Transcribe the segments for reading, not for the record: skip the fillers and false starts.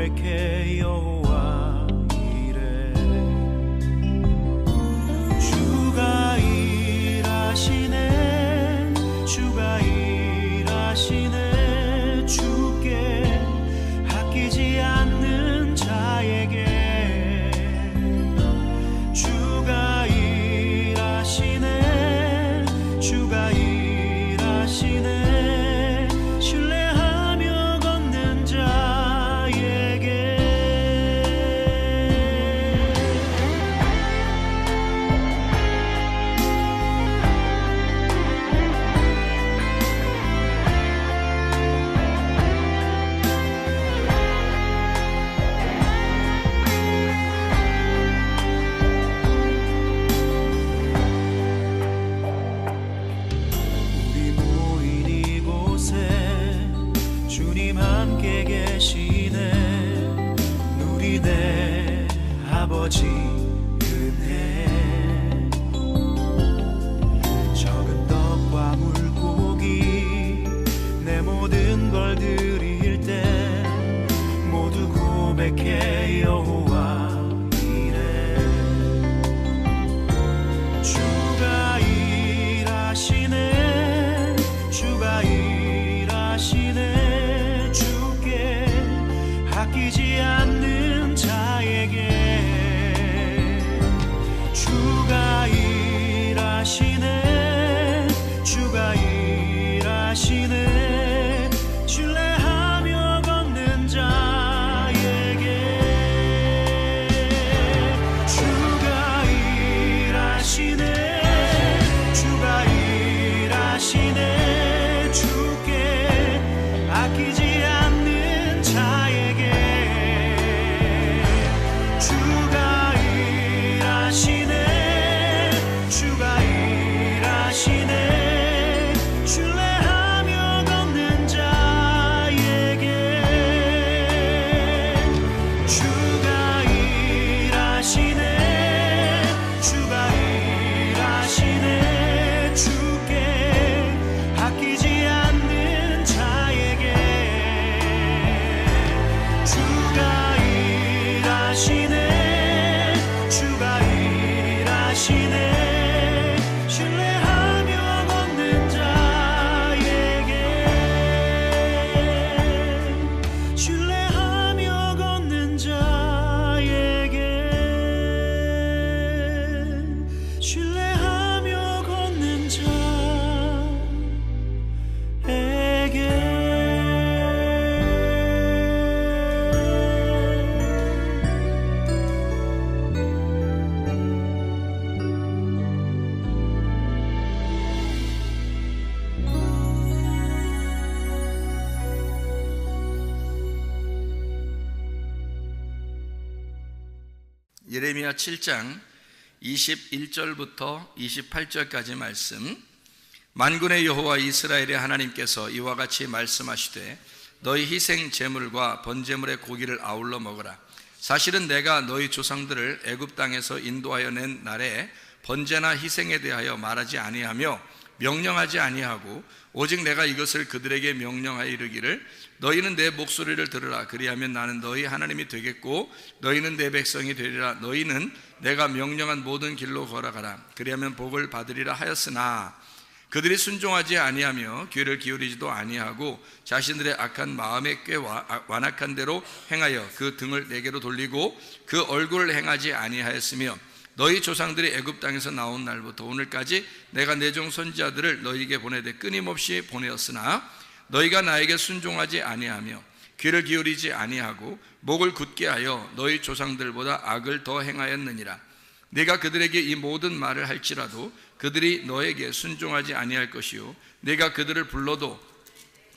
고백해 여호와 이래. 주가 일하시네, 주가 일하시네. 주께 아끼지 않는 자에게 주가 일하시네, 주가 일하시네. 신뢰하며 걷는 자에게. 우리 모인 이곳에 주님 함께 계시네. 누리네 아버지 은혜. 적은 떡과 물고기 내 모든 걸 드릴 때 모두 고백해 여호와 이래. 주가 일하시네, 주가 일하시네. 주께 아끼지 않는 자에게 주가 일하시네, 주가 일하시네. 신뢰하며 걷는 자에게 주가 일하시네, 주가 일하시네. 주께 아끼지 않는 자에게 주가 일하시네, 주가 일하시네. 신뢰하며 걷는 자에게 주가 일하시네, 주가 일하시네. 주께 아끼지 않는 자에게 주가 일하시네, 주가 일하시네. 신뢰하며 걷는 자에게 신뢰하며 걷는 자에게 신뢰하며 걷는 예레미야 7장 21절부터 28절까지 말씀. 만군의 여호와 이스라엘의 하나님께서 이와 같이 말씀하시되 너희 희생 제물과 번제물의 고기를 아울러 먹으라. 사실은 내가 너희 조상들을 애굽 땅에서 인도하여 낸 날에 번제나 희생에 대하여 말하지 아니하며 명령하지 아니하고 오직 내가 이것을 그들에게 명령하여 이르기를 너희는 내 목소리를 들으라. 그리하면 나는 너희 하나님이 되겠고 너희는 내 백성이 되리라. 너희는 내가 명령한 모든 길로 걸어가라. 그리하면 복을 받으리라 하였으나 그들이 순종하지 아니하며 귀를 기울이지도 아니하고 자신들의 악한 마음의 꾀와 완악한 대로 행하여 그 등을 내게로 돌리고 그 얼굴을 행하지 아니하였으며 너희 조상들이 애굽 땅에서 나온 날부터 오늘까지 내가 내 종 선지자들을 너희에게 보내되 끊임없이 보내었으나 너희가 나에게 순종하지 아니하며 귀를 기울이지 아니하고 목을 굳게 하여 너희 조상들보다 악을 더 행하였느니라. 네가 그들에게 이 모든 말을 할지라도 그들이 너에게 순종하지 아니할 것이요 네가 그들을 불러도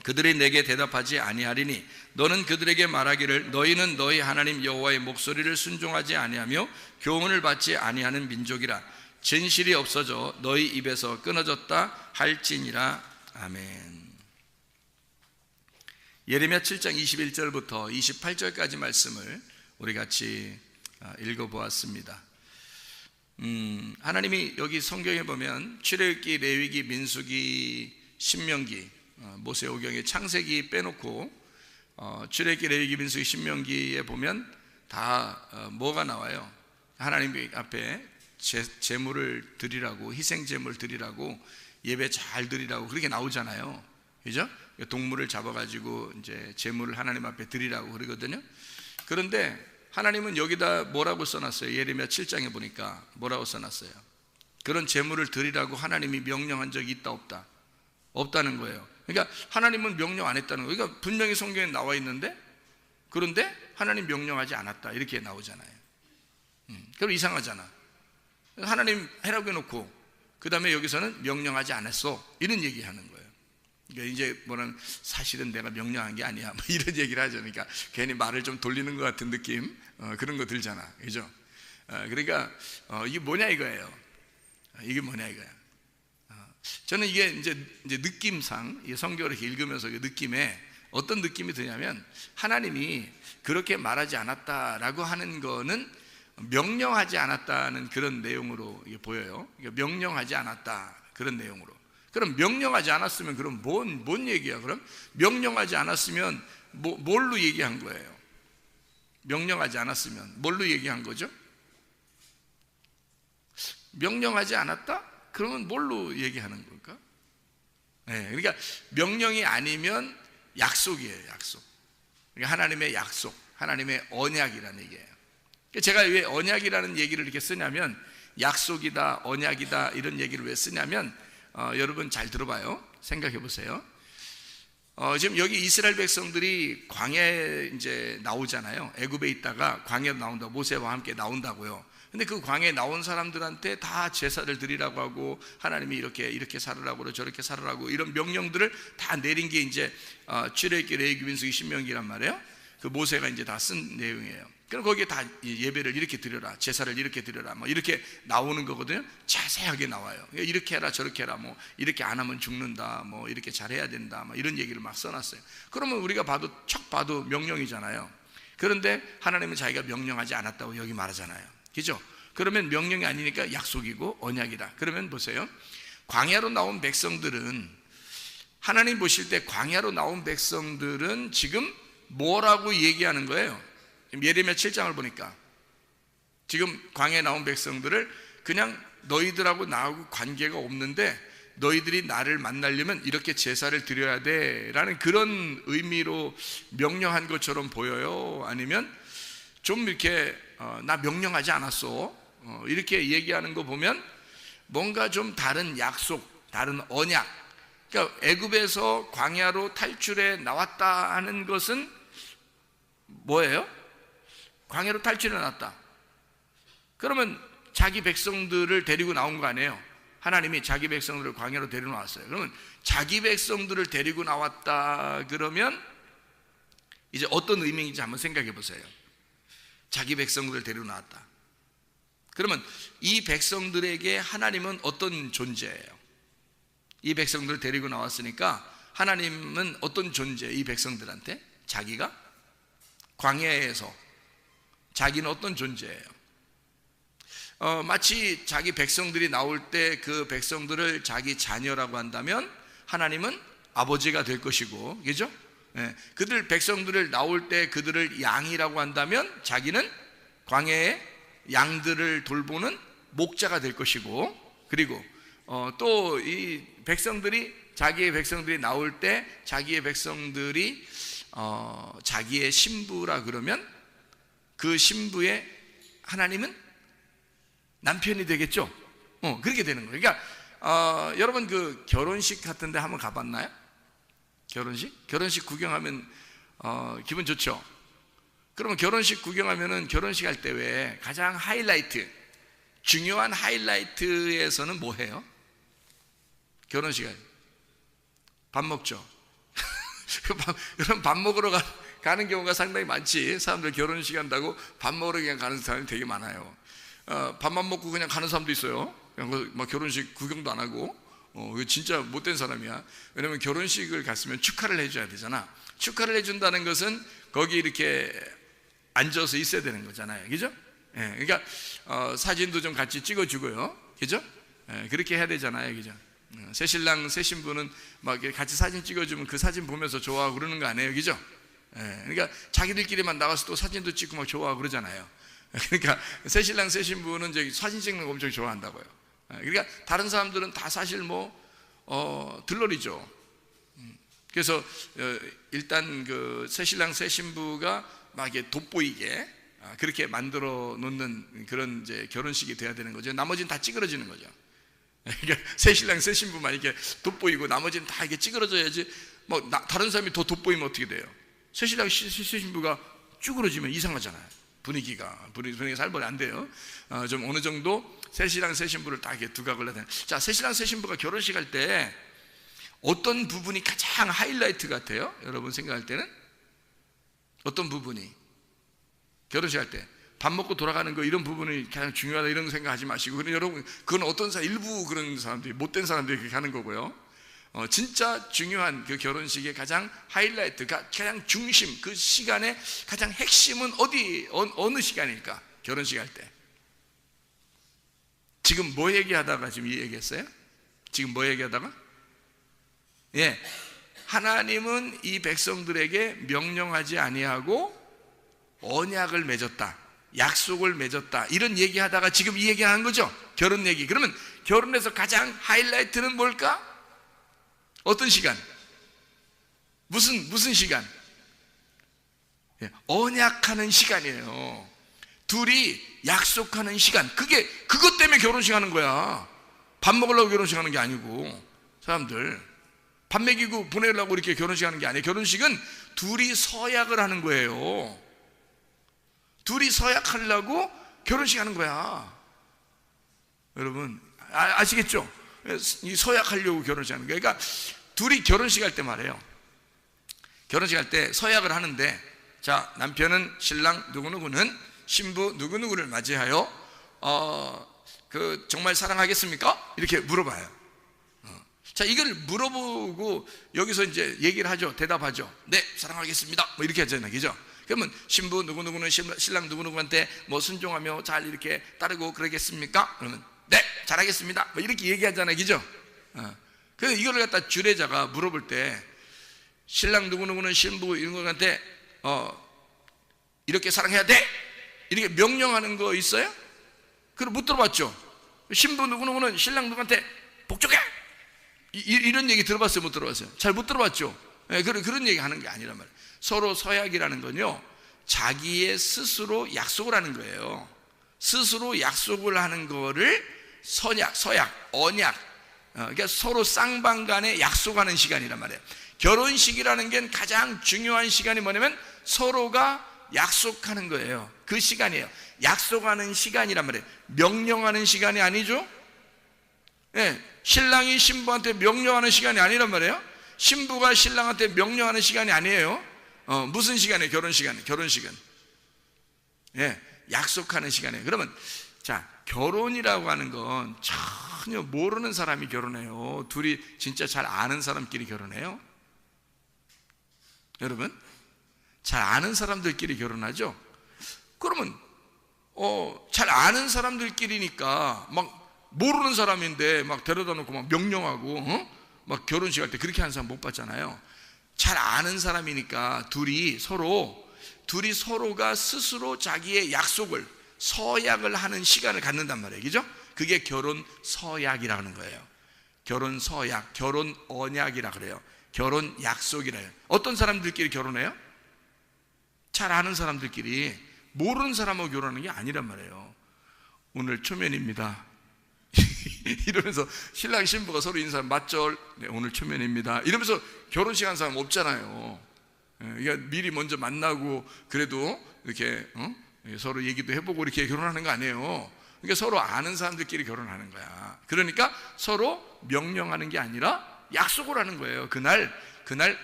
그들이 내게 대답하지 아니하리니 너는 그들에게 말하기를 너희는 너희 하나님 여호와의 목소리를 순종하지 아니하며 교훈을 받지 아니하는 민족이라. 진실이 없어져 너희 입에서 끊어졌다 할지니라. 아멘. 예레미야 7장 21절부터 28절까지 말씀을 우리 같이 읽어보았습니다. 하나님이 여기 성경에 보면 출애굽기, 레위기, 민수기, 신명기, 모세오경의 창세기 빼놓고 출애굽기, 레위기, 민수기, 신명기에 보면 다 뭐가 나와요? 하나님 앞에 제물을 드리라고, 희생 제물 드리라고, 예배 잘 드리라고 그렇게 나오잖아요. 그죠? 동물을 잡아가지고 이제 제물을 하나님 앞에 드리라고 그러거든요. 그런데 하나님은 여기다 뭐라고 써놨어요? 예레미야 7장에 보니까 뭐라고 써놨어요? 그런 제물을 드리라고 하나님이 명령한 적이 있다 없다? 없다는 거예요. 그러니까 하나님은 명령 안 했다는 거예요. 그러니까 분명히 성경에 나와 있는데, 그런데 하나님 명령하지 않았다 이렇게 나오잖아요. 그럼 이상하잖아. 하나님 해라고 해놓고 그 다음에 여기서는 명령하지 않았어 이런 얘기하는 거예요. 그러니까 이제 뭐는 사실은 내가 명령한 게 아니야 뭐 이런 얘기를 하죠. 그러니까 괜히 말을 좀 돌리는 것 같은 느낌, 그런 거 들잖아, 그죠? 그러니까 이게 뭐냐 이거예요. 이게 뭐냐 이거야. 저는 이게 이제 느낌상 이 성경을 이렇게 읽으면서 그 느낌에 어떤 느낌이 드냐면, 하나님이 그렇게 말하지 않았다라고 하는 거는 명령하지 않았다는 그런 내용으로 보여요. 그러니까 명령하지 않았다 그런 내용으로. 그럼 명령하지 않았으면 그럼 뭔 얘기야? 그럼 명령하지 않았으면 뭘로 얘기한 거예요? 명령하지 않았으면 뭘로 얘기한 거죠? 명령하지 않았다? 그러면 뭘로 얘기하는 걸까? 네, 그러니까 명령이 아니면 약속이에요, 약속. 그러니까 하나님의 약속, 하나님의 언약이라는 얘기예요. 제가 왜 언약이라는 얘기를 이렇게 쓰냐면, 약속이다, 언약이다 이런 얘기를 왜 쓰냐면, 여러분 잘 들어봐요. 생각해 보세요. 지금 여기 이스라엘 백성들이 광야에 이제 나오잖아요. 애굽에 있다가 광야로 나온다. 모세와 함께 나온다고요. 근데 그 광야에 나온 사람들한테 다 제사를 드리라고 하고, 하나님이 이렇게 살으라고 저렇게 살으라고 이런 명령들을 다 내린 게 이제 출애굽기, 레위기, 민수기, 신명기란 말이에요. 그 모세가 이제 다 쓴 내용이에요. 그럼 거기에 다 예배를 이렇게 드려라, 제사를 이렇게 드려라, 뭐 이렇게 나오는 거거든요. 자세하게 나와요. 이렇게 해라, 저렇게 해라, 뭐 이렇게 안 하면 죽는다, 뭐 이렇게 잘해야 된다, 뭐 이런 얘기를 막 써놨어요. 그러면 우리가 척 봐도 명령이잖아요. 그런데 하나님은 자기가 명령하지 않았다고 여기 말하잖아요. 그죠? 그러면 명령이 아니니까 약속이고 언약이다. 그러면 보세요. 광야로 나온 백성들은, 하나님 보실 때 광야로 나온 백성들은 지금 뭐라고 얘기하는 거예요? 예레미야 7장을 보니까 지금 광야에 나온 백성들을 그냥 너희들하고 나하고 관계가 없는데 너희들이 나를 만나려면 이렇게 제사를 드려야 돼 라는 그런 의미로 명령한 것처럼 보여요? 아니면 좀 이렇게 나 명령하지 않았어 이렇게 얘기하는 거 보면 뭔가 좀 다른 약속, 다른 언약. 그러니까 애굽에서 광야로 탈출해 나왔다 하는 것은 뭐예요? 광야로 탈출해 나왔다. 그러면 자기 백성들을 데리고 나온 거 아니에요? 하나님이 자기 백성들을 광야로 데리고 나왔어요. 그러면 자기 백성들을 데리고 나왔다 그러면 이제 어떤 의미인지 한번 생각해 보세요. 자기 백성들을 데리고 나왔다. 그러면 이 백성들에게 하나님은 어떤 존재예요? 이 백성들을 데리고 나왔으니까 하나님은 어떤 존재예요? 이 백성들한테? 자기가 광야에서 자기는 어떤 존재예요? 마치 자기 백성들이 나올 때 그 백성들을 자기 자녀라고 한다면 하나님은 아버지가 될 것이고, 그죠? 네. 그들 백성들을 나올 때 그들을 양이라고 한다면 자기는 광야의 양들을 돌보는 목자가 될 것이고, 그리고 또 이 백성들이, 자기의 백성들이 나올 때 자기의 백성들이 자기의 신부라 그러면 그 신부의 하나님은 남편이 되겠죠. 그렇게 되는 거예요. 그러니까 여러분 그 결혼식 같은데 한번 가봤나요? 결혼식 구경하면 기분 좋죠. 그러면 결혼식 구경하면은 결혼식 할 때 왜 가장 하이라이트, 중요한 하이라이트에서는 뭐 해요? 결혼식 할 밥 먹죠. 그럼 밥 먹으러 가는 경우가 상당히 많지. 사람들 결혼식 한다고 밥 먹으러 그냥 가는 사람이 되게 많아요. 밥만 먹고 그냥 가는 사람도 있어요. 그냥 막 결혼식 구경도 안 하고. 진짜 못된 사람이야. 왜냐면 결혼식을 갔으면 축하를 해줘야 되잖아. 축하를 해준다는 것은 거기 이렇게 앉아서 있어야 되는 거잖아요. 그죠? 그러니까 사진도 좀 같이 찍어주고요. 그죠? 그렇게 해야 되잖아요. 그죠? 새 신랑 새 신부는 막 같이 사진 찍어주면 그 사진 보면서 좋아하고 그러는 거 아니에요. 그죠? 그러니까 자기들끼리만 나가서 또 사진도 찍고 막 좋아하고 그러잖아요. 그러니까 새신랑 새신부는 이제 사진 찍는 거 엄청 좋아한다고요. 그러니까 다른 사람들은 다 사실 들러리죠. 그래서 일단 그 새신랑 새신부가 막 이게 돋보이게 그렇게 만들어 놓는 그런 이제 결혼식이 돼야 되는 거죠. 나머지는 다 찌그러지는 거죠. 그러니까 새신랑 새신부만 이렇게 돋보이고 나머지는 다 이게 찌그러져야지. 다른 사람이 더 돋보이면 어떻게 돼요? 새신랑 새신부가 쭈그러지면 이상하잖아요. 분위기가 살벌이 안 돼요. 좀 어느 정도 새신랑 새신부를 딱 이렇게 두각을 내는. 자, 새신랑 새신부가 결혼식 할 때 어떤 부분이 가장 하이라이트 같아요? 여러분 생각할 때는 어떤 부분이? 결혼식 할 때 밥 먹고 돌아가는 거 이런 부분이 가장 중요하다 이런 거 생각하지 마시고, 그럼 여러분 그건 어떤 일부 그런 사람들이 못된 사람들이 그렇게 하는 거고요. 진짜 중요한 그 결혼식의 가장 하이라이트가 가장 중심, 그 시간의 가장 핵심은 어느 시간일까? 결혼식 할 때. 지금 뭐 얘기하다가 지금 이 얘기했어요? 지금 뭐 얘기하다가? 하나님은 이 백성들에게 명령하지 아니하고 언약을 맺었다, 약속을 맺었다, 이런 얘기하다가 지금 이 얘기하는 거죠. 결혼 얘기. 그러면 결혼에서 가장 하이라이트는 뭘까? 어떤 시간? 무슨 시간? 언약하는 시간이에요. 둘이 약속하는 시간. 그것 때문에 결혼식 하는 거야. 밥 먹으려고 결혼식 하는 게 아니고. 사람들 밥 먹이고 보내려고 이렇게 결혼식 하는 게 아니에요. 결혼식은 둘이 서약을 하는 거예요. 둘이 서약하려고 결혼식 하는 거야. 여러분 아시겠죠? 이 서약하려고 결혼식 하는 거야. 그러니까 둘이 결혼식 할 때 말이에요. 결혼식 할 때 서약을 하는데, 자, 남편은 신랑 누구누구는 신부 누구누구를 맞이하여 정말 사랑하겠습니까? 이렇게 물어봐요. 자, 이걸 물어보고 여기서 이제 얘기를 하죠. 대답하죠. 네, 사랑하겠습니다. 이렇게 하잖아요. 그죠? 그러면 신부 누구누구는 신랑 누구누구한테 순종하며 잘 이렇게 따르고 그러겠습니까? 그러면 네, 잘하겠습니다. 이렇게 얘기하잖아요. 그죠? 그래서 이거를 갖다 주례자가 물어볼 때 신랑 누구누구는 신부 이런 거한테 이렇게 사랑해야 돼? 이렇게 명령하는 거 있어요? 그걸 못 들어봤죠? 신부 누구누구는 신랑 누구한테 복종해! 이런 얘기 들어봤어요? 못 들어봤어요? 잘 못 들어봤죠? 그런 얘기 하는 게 아니란 말이에요. 서로 서약이라는 건요, 자기의 스스로 약속을 하는 거예요. 스스로 약속을 하는 거를 서약, 언약, 그러니까 서로 쌍방간에 약속하는 시간이란 말이에요. 결혼식이라는 게 가장 중요한 시간이 뭐냐면 서로가 약속하는 거예요. 그 시간이에요. 약속하는 시간이란 말이에요. 명령하는 시간이 아니죠. 신랑이 신부한테 명령하는 시간이 아니란 말이에요. 신부가 신랑한테 명령하는 시간이 아니에요. 무슨 시간이에요? 결혼식은 약속하는 시간이에요. 그러면 자, 결혼이라고 하는 건 전혀 모르는 사람이 결혼해요? 둘이 진짜 잘 아는 사람끼리 결혼해요? 여러분, 잘 아는 사람들끼리 결혼하죠? 그러면 잘 아는 사람들끼리니까 막 모르는 사람인데 막 데려다 놓고 막 명령하고 막 결혼식 할 때 그렇게 하는 사람 못 봤잖아요. 잘 아는 사람이니까 둘이 서로가 스스로 자기의 약속을, 서약을 하는 시간을 갖는단 말이에요. 그죠? 그게 결혼 서약이라 하는 거예요. 결혼 서약, 결혼 언약이라 그래요. 결혼 약속이라 해요. 어떤 사람들끼리 결혼해요? 잘 아는 사람들끼리. 모르는 사람하고 결혼하는 게 아니란 말이에요. 오늘 초면입니다. 이러면서 신랑 신부가 서로 인사하면 맞절, 네, 오늘 초면입니다. 이러면서 결혼식 한 사람 없잖아요. 그러니까 미리 먼저 만나고 그래도 이렇게 서로 얘기도 해보고 이렇게 결혼하는 거 아니에요. 그러니까 서로 아는 사람들끼리 결혼하는 거야. 그러니까 서로 명령하는 게 아니라 약속을 하는 거예요. 그날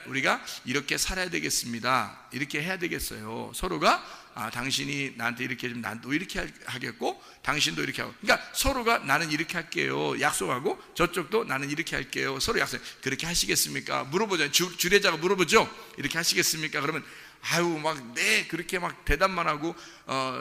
우리가 이렇게 살아야 되겠습니다. 이렇게 해야 되겠어요. 서로가 당신이 나한테 이렇게 해주면 나도 이렇게 하겠고 당신도 이렇게 하고, 그러니까 서로가 나는 이렇게 할게요 약속하고 저쪽도 나는 이렇게 할게요 서로 약속. 그렇게 하시겠습니까? 물어보죠. 주례자가 물어보죠. 이렇게 하시겠습니까? 그러면 그렇게 막 대답만 하고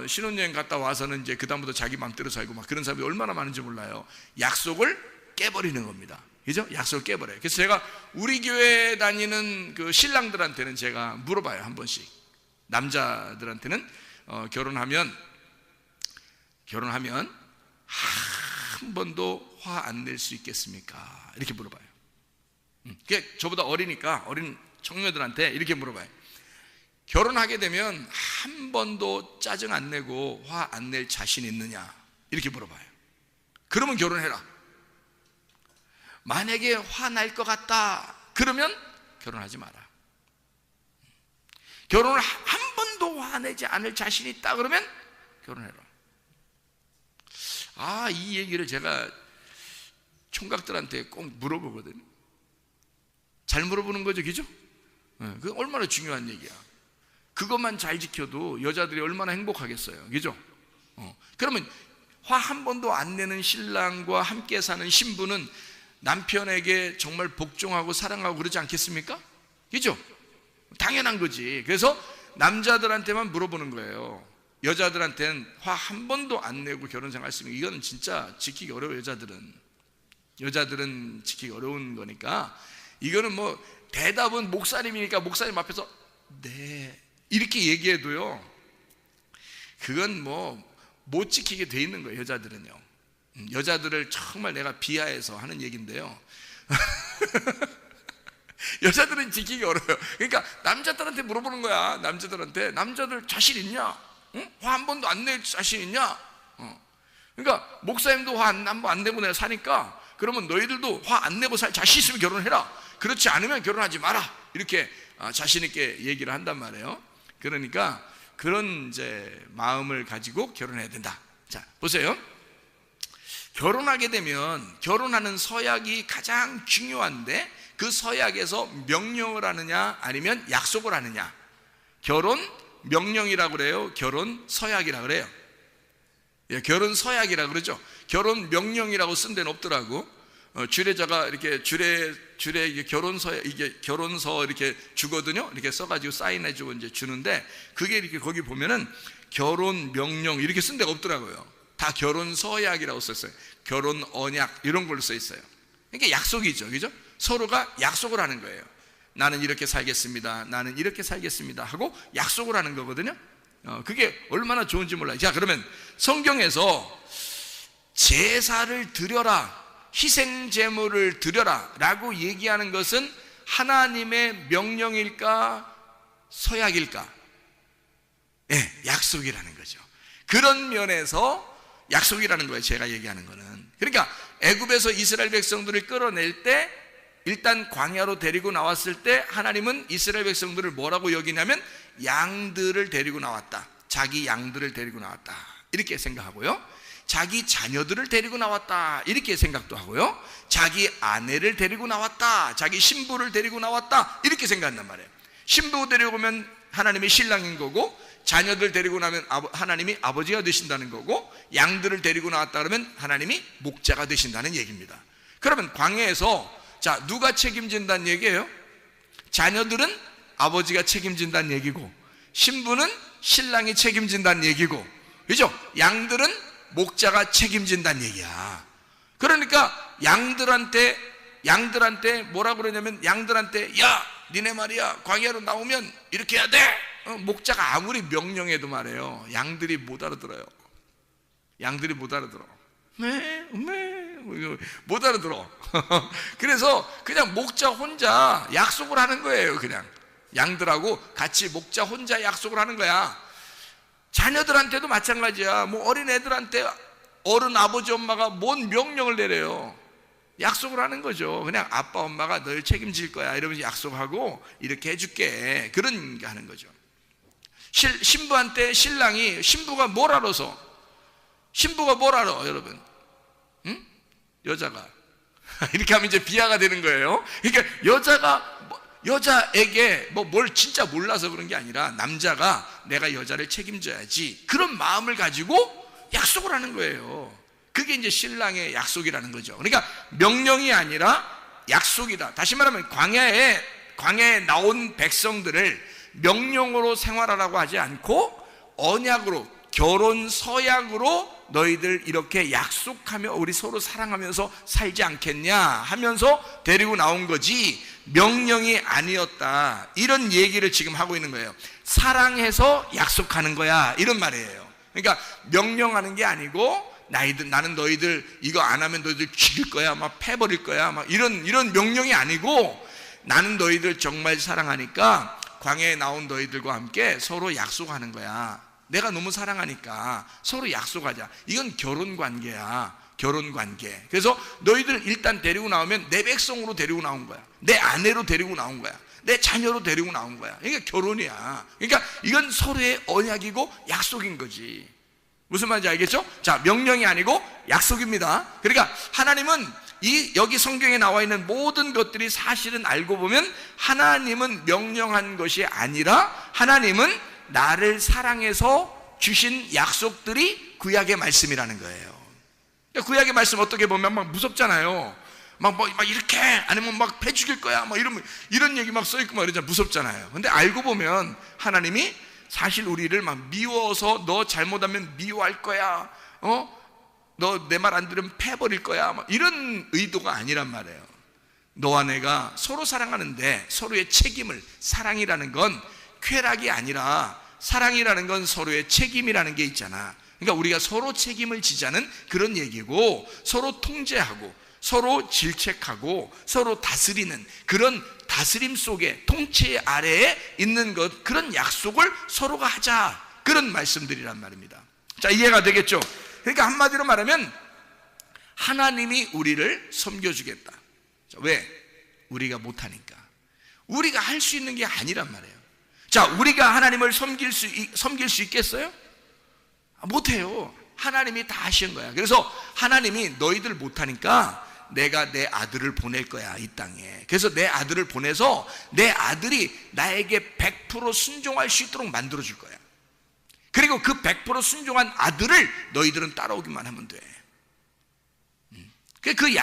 신혼여행 갔다 와서는 이제 그다음부터 자기 맘대로 살고 막 그런 사람이 얼마나 많은지 몰라요. 약속을 깨버리는 겁니다. 그죠? 약속을 깨버려요. 그래서 제가 우리 교회 다니는 그 신랑들한테는 제가 물어봐요. 한 번씩. 남자들한테는 결혼하면 한 번도 화 안 낼 수 있겠습니까? 이렇게 물어봐요. 그게 저보다 어리니까 어린 청년들한테 이렇게 물어봐요. 결혼하게 되면 한 번도 짜증 안 내고 화 안 낼 자신 있느냐? 이렇게 물어봐요. 그러면 결혼해라. 만약에 화 날 것 같다 그러면 결혼하지 마라. 결혼을 한 번도 화내지 않을 자신이 있다 그러면 결혼해라. 이 얘기를 제가 총각들한테 꼭 물어보거든요. 잘 물어보는 거죠, 그죠? 그게 얼마나 중요한 얘기야. 그것만 잘 지켜도 여자들이 얼마나 행복하겠어요, 그죠? 그러면 화 한 번도 안 내는 신랑과 함께 사는 신부는 남편에게 정말 복종하고 사랑하고 그러지 않겠습니까? 그죠? 당연한 거지. 그래서 남자들한테만 물어보는 거예요. 여자들한테는 화 한 번도 안 내고 결혼 생활 할 수 있는, 이건 진짜 지키기 어려워요. 여자들은 지키기 어려운 거니까. 이거는 뭐 대답은 목사님이니까 목사님 앞에서 네 이렇게 얘기해도요, 그건 뭐 못 지키게 돼 있는 거예요. 여자들은요. 여자들을 정말 내가 비하해서 하는 얘기인데요. 여자들은 지키기 어려워요. 그러니까 남자들한테 물어보는 거야. 남자들 자신 있냐? 응? 화 한 번도 안 낼 자신 있냐? 그러니까 목사님도 화 한 번 안 내고 내가 사니까, 그러면 너희들도 화 안 내고 살 자신 있으면 결혼해라. 그렇지 않으면 결혼하지 마라. 이렇게 자신 있게 얘기를 한단 말이에요. 그러니까 그런 이제 마음을 가지고 결혼해야 된다. 자, 보세요. 결혼하게 되면 결혼하는 서약이 가장 중요한데, 그 서약에서 명령을 하느냐 아니면 약속을 하느냐. 결혼 명령이라고 그래요? 결혼 서약이라고 그래요? 예, 결혼 서약이라고 그러죠. 결혼 명령이라고 쓴 데는 없더라고. 주례자가 이렇게 주례 이게 결혼서, 이게 결혼서 이렇게 주거든요. 이렇게 써가지고 사인해주고 이제 주는데, 그게 이렇게 거기 보면은 결혼 명령 이렇게 쓴 데가 없더라고요. 다 결혼 서약이라고 썼어요. 결혼 언약 이런 걸로 써 있어요. 그러니까 약속이죠, 그죠? 서로가 약속을 하는 거예요. 나는 이렇게 살겠습니다. 나는 이렇게 살겠습니다. 하고 약속을 하는 거거든요. 그게 얼마나 좋은지 몰라요. 자, 그러면 성경에서 제사를 드려라, 희생 제물을 드려라 라고 얘기하는 것은 하나님의 명령일까 서약일까? 네, 약속이라는 거죠. 그런 면에서 약속이라는 거예요, 제가 얘기하는 거는. 그러니까 애굽에서 이스라엘 백성들을 끌어낼 때, 일단 광야로 데리고 나왔을 때 하나님은 이스라엘 백성들을 뭐라고 여기냐면 양들을 데리고 나왔다. 자기 양들을 데리고 나왔다. 이렇게 생각하고요. 자기 자녀들을 데리고 나왔다. 이렇게 생각도 하고요. 자기 아내를 데리고 나왔다. 자기 신부를 데리고 나왔다. 이렇게 생각한단 말이에요. 신부 데리고 오면 하나님의 신랑인 거고, 자녀들 데리고 나면 하나님이 아버지가 되신다는 거고, 양들을 데리고 나왔다 그러면 하나님이 목자가 되신다는 얘기입니다. 그러면 광야에서 자, 누가 책임진다는 얘기예요? 자녀들은 아버지가 책임진다는 얘기고, 신부는 신랑이 책임진다는 얘기고, 그죠? 양들은 목자가 책임진다는 얘기야. 그러니까 양들한테 뭐라 그러냐면, 양들한테 야, 니네 말이야 광야로 나오면 이렇게 해야 돼. 목자가 아무리 명령해도 말이에요, 양들이 못 알아들어요. 양들이 못 알아들어. 못 알아들어. 그래서 그냥 목자 혼자 약속을 하는 거예요. 그냥 양들하고 같이 목자 혼자 약속을 하는 거야. 자녀들한테도 마찬가지야. 뭐 어린 애들한테 어른 아버지 엄마가 뭔 명령을 내려요? 약속을 하는 거죠. 그냥 아빠 엄마가 널 책임질 거야 이러면서 약속하고 이렇게 해줄게, 그런 게 하는 거죠. 신부한테 신부가 뭘 알아서? 신부가 뭘 알아, 여러분? 응? 여자가 이렇게 하면 이제 비하가 되는 거예요. 그러니까 여자에게 뭘 진짜 몰라서 그런 게 아니라, 남자가 내가 여자를 책임져야지, 그런 마음을 가지고 약속을 하는 거예요. 그게 이제 신랑의 약속이라는 거죠. 그러니까 명령이 아니라 약속이다. 다시 말하면 광야에 나온 백성들을 명령으로 생활하라고 하지 않고 언약으로, 결혼 서약으로 너희들 이렇게 약속하며 우리 서로 사랑하면서 살지 않겠냐 하면서 데리고 나온 거지 명령이 아니었다, 이런 얘기를 지금 하고 있는 거예요. 사랑해서 약속하는 거야, 이런 말이에요. 그러니까 명령하는 게 아니고 나는 너희들 이거 안 하면 너희들 죽일 거야, 막 패버릴 거야, 막 이런 명령이 아니고, 나는 너희들 정말 사랑하니까 광야에 나온 너희들과 함께 서로 약속하는 거야. 내가 너무 사랑하니까 서로 약속하자. 이건 결혼 관계야, 결혼 관계. 그래서 너희들 일단 데리고 나오면 내 백성으로 데리고 나온 거야, 내 아내로 데리고 나온 거야, 내 자녀로 데리고 나온 거야. 그러니까 결혼이야. 그러니까 이건 서로의 언약이고 약속인 거지. 무슨 말인지 알겠죠? 자, 명령이 아니고 약속입니다. 그러니까 하나님은 여기 성경에 나와 있는 모든 것들이 사실은 알고 보면 하나님은 명령한 것이 아니라 하나님은 나를 사랑해서 주신 약속들이 구약의 말씀이라는 거예요. 그러니까 구약의 말씀 어떻게 보면 막 무섭잖아요. 막 이렇게 아니면 막 패 죽일 거야, 막 이런 얘기 막 써있고 막 이러잖아요. 무섭잖아요. 근데 알고 보면 하나님이 사실 우리를 막 미워서 너 잘못하면 미워할 거야, 너 내 말 안 들으면 패버릴 거야, 막 이런 의도가 아니란 말이에요. 너와 내가 서로 사랑하는데 서로의 책임을, 사랑이라는 건 쾌락이 아니라 사랑이라는 건 서로의 책임이라는 게 있잖아. 그러니까 우리가 서로 책임을 지자는 그런 얘기고, 서로 통제하고 서로 질책하고 서로 다스리는 그런 다스림 속에, 통치 아래에 있는 것, 그런 약속을 서로가 하자, 그런 말씀들이란 말입니다. 자, 이해가 되겠죠? 그러니까 한마디로 말하면 하나님이 우리를 섬겨주겠다. 자, 왜? 우리가 못하니까. 우리가 할 수 있는 게 아니란 말이에요. 자, 우리가 하나님을 섬길 수 있겠어요? 못해요. 하나님이 다 하신 거야. 그래서 하나님이 너희들 못하니까 내가 내 아들을 보낼 거야, 이 땅에. 그래서 내 아들을 보내서 내 아들이 나에게 100% 순종할 수 있도록 만들어 줄 거야. 그리고 그 100% 순종한 아들을 너희들은 따라오기만 하면 돼. 그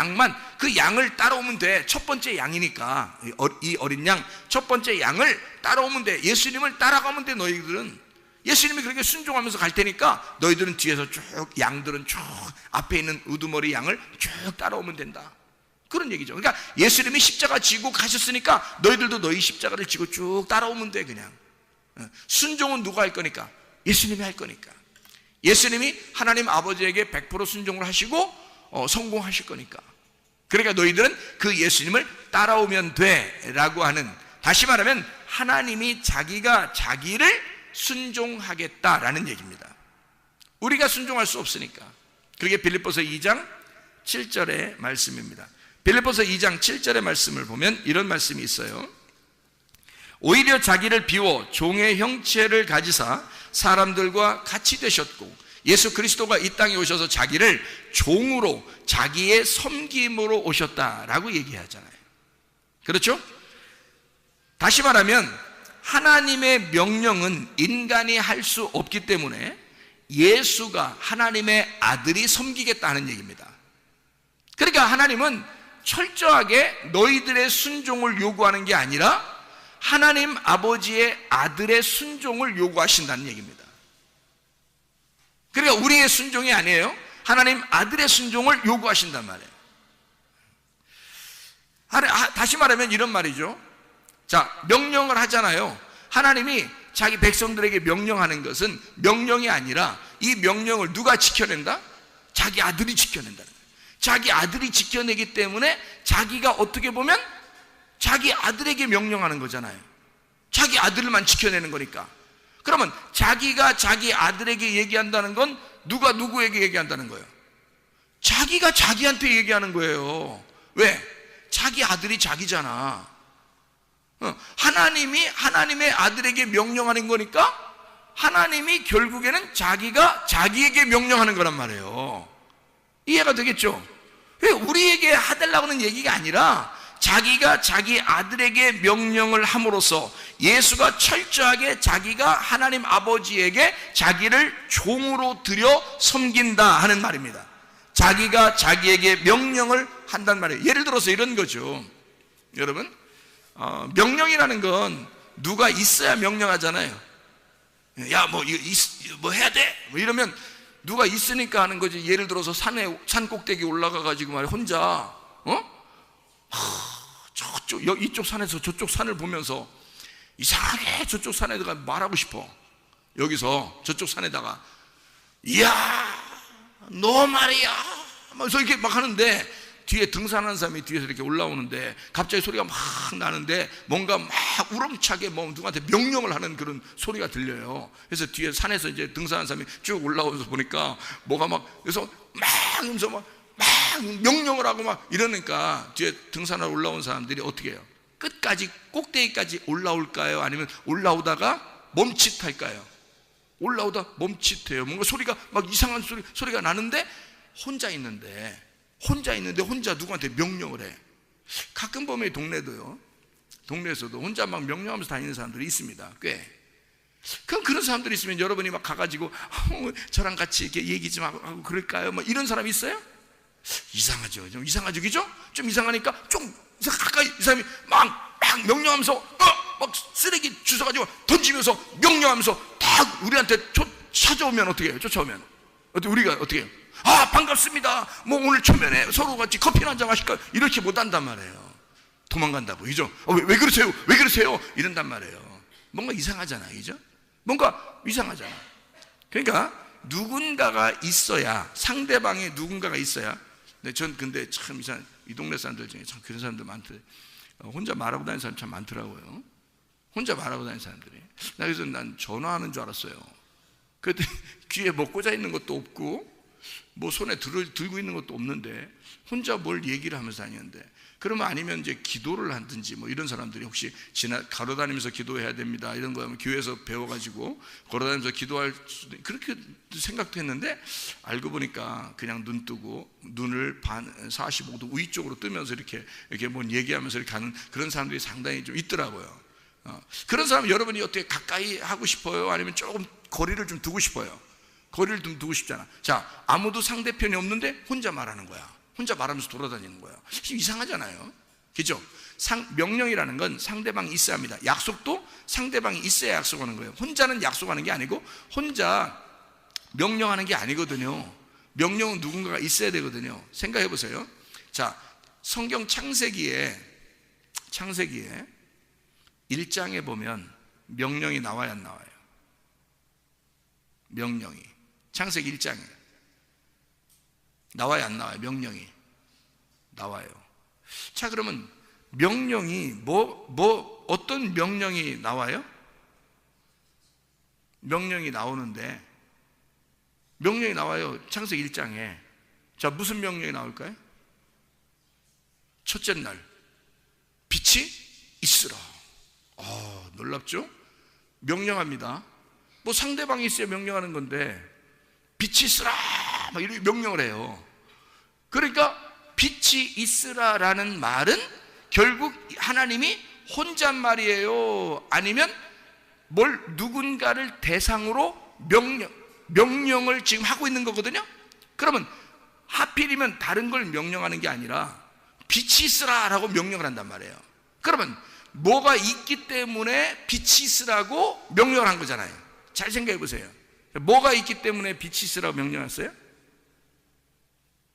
양을 따라오면 돼. 첫 번째 양이니까, 이 어린 양 첫 번째 양을 따라오면 돼. 예수님을 따라가면 돼. 너희들은 예수님이 그렇게 순종하면서 갈 테니까 너희들은 뒤에서 쭉, 양들은 쭉 앞에 있는 우두머리 양을 쭉 따라오면 된다, 그런 얘기죠. 그러니까 예수님이 십자가 지고 가셨으니까 너희들도 너희 십자가를 지고 쭉 따라오면 돼. 그냥 순종은 누가 할 거니까? 예수님이 할 거니까. 예수님이 하나님 아버지에게 100% 순종을 하시고 성공하실 거니까. 그러니까 너희들은 그 예수님을 따라오면 돼 라고 하는, 다시 말하면 하나님이 자기가 자기를 순종하겠다라는 얘기입니다. 우리가 순종할 수 없으니까. 그게 빌립보서 2장 7절의 말씀입니다. 빌립보서 2장 7절의 말씀을 보면 이런 말씀이 있어요. 오히려 자기를 비워 종의 형체를 가지사 사람들과 같이 되셨고, 예수 그리스도가 이 땅에 오셔서 자기를 종으로, 자기의 섬김으로 오셨다라고 얘기하잖아요. 그렇죠? 다시 말하면 하나님의 명령은 인간이 할 수 없기 때문에 예수가, 하나님의 아들이 섬기겠다는 얘기입니다. 그러니까 하나님은 철저하게 너희들의 순종을 요구하는 게 아니라 하나님 아버지의 아들의 순종을 요구하신다는 얘기입니다. 그러니까 우리의 순종이 아니에요. 하나님 아들의 순종을 요구하신단 말이에요. 다시 말하면 이런 말이죠. 자, 명령을 하잖아요. 하나님이 자기 백성들에게 명령하는 것은 명령이 아니라 이 명령을 누가 지켜낸다? 자기 아들이 지켜낸다는 거예요. 자기 아들이 지켜내기 때문에 자기가 어떻게 보면 자기 아들에게 명령하는 거잖아요. 자기 아들만 지켜내는 거니까. 그러면 자기가 자기 아들에게 얘기한다는 건 누가 누구에게 얘기한다는 거예요? 자기가 자기한테 얘기하는 거예요. 왜? 자기 아들이 자기잖아. 하나님이 하나님의 아들에게 명령하는 거니까 하나님이 결국에는 자기가 자기에게 명령하는 거란 말이에요. 이해가 되겠죠? 우리에게 해달라고 하는 얘기가 아니라 자기가 자기 아들에게 명령을 함으로써 예수가 철저하게 자기가 하나님 아버지에게 자기를 종으로 들여 섬긴다 하는 말입니다. 자기가 자기에게 명령을 한단 말이에요. 예를 들어서 이런 거죠. 여러분, 명령이라는 건 누가 있어야 명령하잖아요. 야, 뭐 해야 돼? 뭐 이러면 누가 있으니까 하는 거지. 예를 들어서 산 꼭대기 올라가 가지고 말이야 혼자 저쪽 이쪽 산에서 저쪽 산을 보면서 이상하게 저쪽 산에다가 말하고 싶어. 여기서 저쪽 산에다가 이야 너 말이야 그래서 이렇게 막 하는데 뒤에 등산하는 사람이 뒤에서 이렇게 올라오는데 갑자기 소리가 막 나는데 뭔가 막 우렁차게 뭐 누구한테 명령을 하는 그런 소리가 들려요. 그래서 뒤에 산에서 이제 등산하는 사람이 쭉 올라오면서 보니까 뭐가 막 그래서 막 하면서 막 명령을 하고 막 이러니까 뒤에 등산하러 올라온 사람들이 어떻게 해요? 끝까지 꼭대기까지 올라올까요? 아니면 올라오다가 멈칫할까요? 올라오다 멈칫해요. 뭔가 소리가 막 이상한 소리가 나는데 혼자 있는데 혼자 누구한테 명령을 해. 가끔 보면 동네에서도 혼자 막 명령하면서 다니는 사람들이 있습니다. 꽤. 그럼 그런 사람들이 있으면 여러분이 막 가가지고 저랑 같이 이렇게 얘기 좀 하고 그럴까요? 뭐 이런 사람이 있어요? 이상하죠. 좀 이상하죠, 그죠? 좀 이상하니까 좀 가까이 이 사람이 막 명령하면서 막 쓰레기 주워가지고 던지면서 명령하면서 딱 우리한테 찾아오면 어떻게 해요? 쫓아오면 우리가 어떻게 해요? 아 반갑습니다. 뭐 오늘 초면에 서로 같이 커피 한잔 마실까? 이렇게 못한단 말이에요. 도망간다고, 그죠? 왜 그러세요? 왜 그러세요? 이런단 말이에요. 뭔가 이상하잖아요, 그죠? 뭔가 이상하잖아. 그러니까 누군가가 있어야, 상대방에 누군가가 있어야. 근데 참 이상, 이 동네 사람들 중에 참 그런 사람들 많더라고요. 혼자 말하고 다니는 사람 참 많더라고요. 혼자 말하고 다니는 사람들이. 그래서 난 전화하는 줄 알았어요. 그때 귀에 뭐 꽂아 있는 것도 없고 뭐 손에 들고 있는 것도 없는데 혼자 뭘 얘기를 하면서 다니는데, 그러면 아니면 이제 기도를 하든지 뭐 이런 사람들이 혹시 걸어다니면서 기도해야 됩니다 이런 거 하면 교회에서 배워가지고 걸어다니면서 기도할 수도, 그렇게 생각도 했는데 알고 보니까 그냥 눈 뜨고 눈을 45도 위쪽으로 뜨면서 이렇게 뭔 얘기하면서 이렇게 하는 그런 사람들이 상당히 좀 있더라고요. 그런 사람 여러분이 어떻게 가까이 하고 싶어요? 아니면 조금 거리를 좀 두고 싶어요? 거리를 좀 두고 싶잖아. 자, 아무도 상대편이 없는데 혼자 말하는 거야. 혼자 말하면서 돌아다니는 거야. 이상하잖아요, 그죠? 명령이라는 건 상대방이 있어야 합니다. 약속도 상대방이 있어야 약속하는 거예요. 혼자는 약속하는 게 아니고 혼자 명령하는 게 아니거든요. 명령은 누군가가 있어야 되거든요. 생각해 보세요. 자, 성경 창세기에 1장에 보면 명령이 나와야 안 나와요? 명령이 창세기 1장에 나와야 안 나와요? 명령이 나와요. 자, 그러면 명령이 어떤 명령이 나와요? 명령이 나오는데 명령이 나와요. 창세기 1장에. 자, 무슨 명령이 나올까요? 첫째 날 빛이 있으라. 놀랍죠? 명령합니다. 뭐 상대방이 있어야 명령하는 건데 빛이 있으라 막 이렇게 명령을 해요. 그러니까 빛이 있으라라는 말은 결국 하나님이 혼잣말이에요? 아니면 누군가를 대상으로 명령을 지금 하고 있는 거거든요. 그러면 하필이면 다른 걸 명령하는 게 아니라 빛이 있으라라고 명령을 한단 말이에요. 그러면 뭐가 있기 때문에 빛이 있으라고 명령을 한 거잖아요. 잘 생각해 보세요. 뭐가 있기 때문에 빛이 있으라고 명령했어요?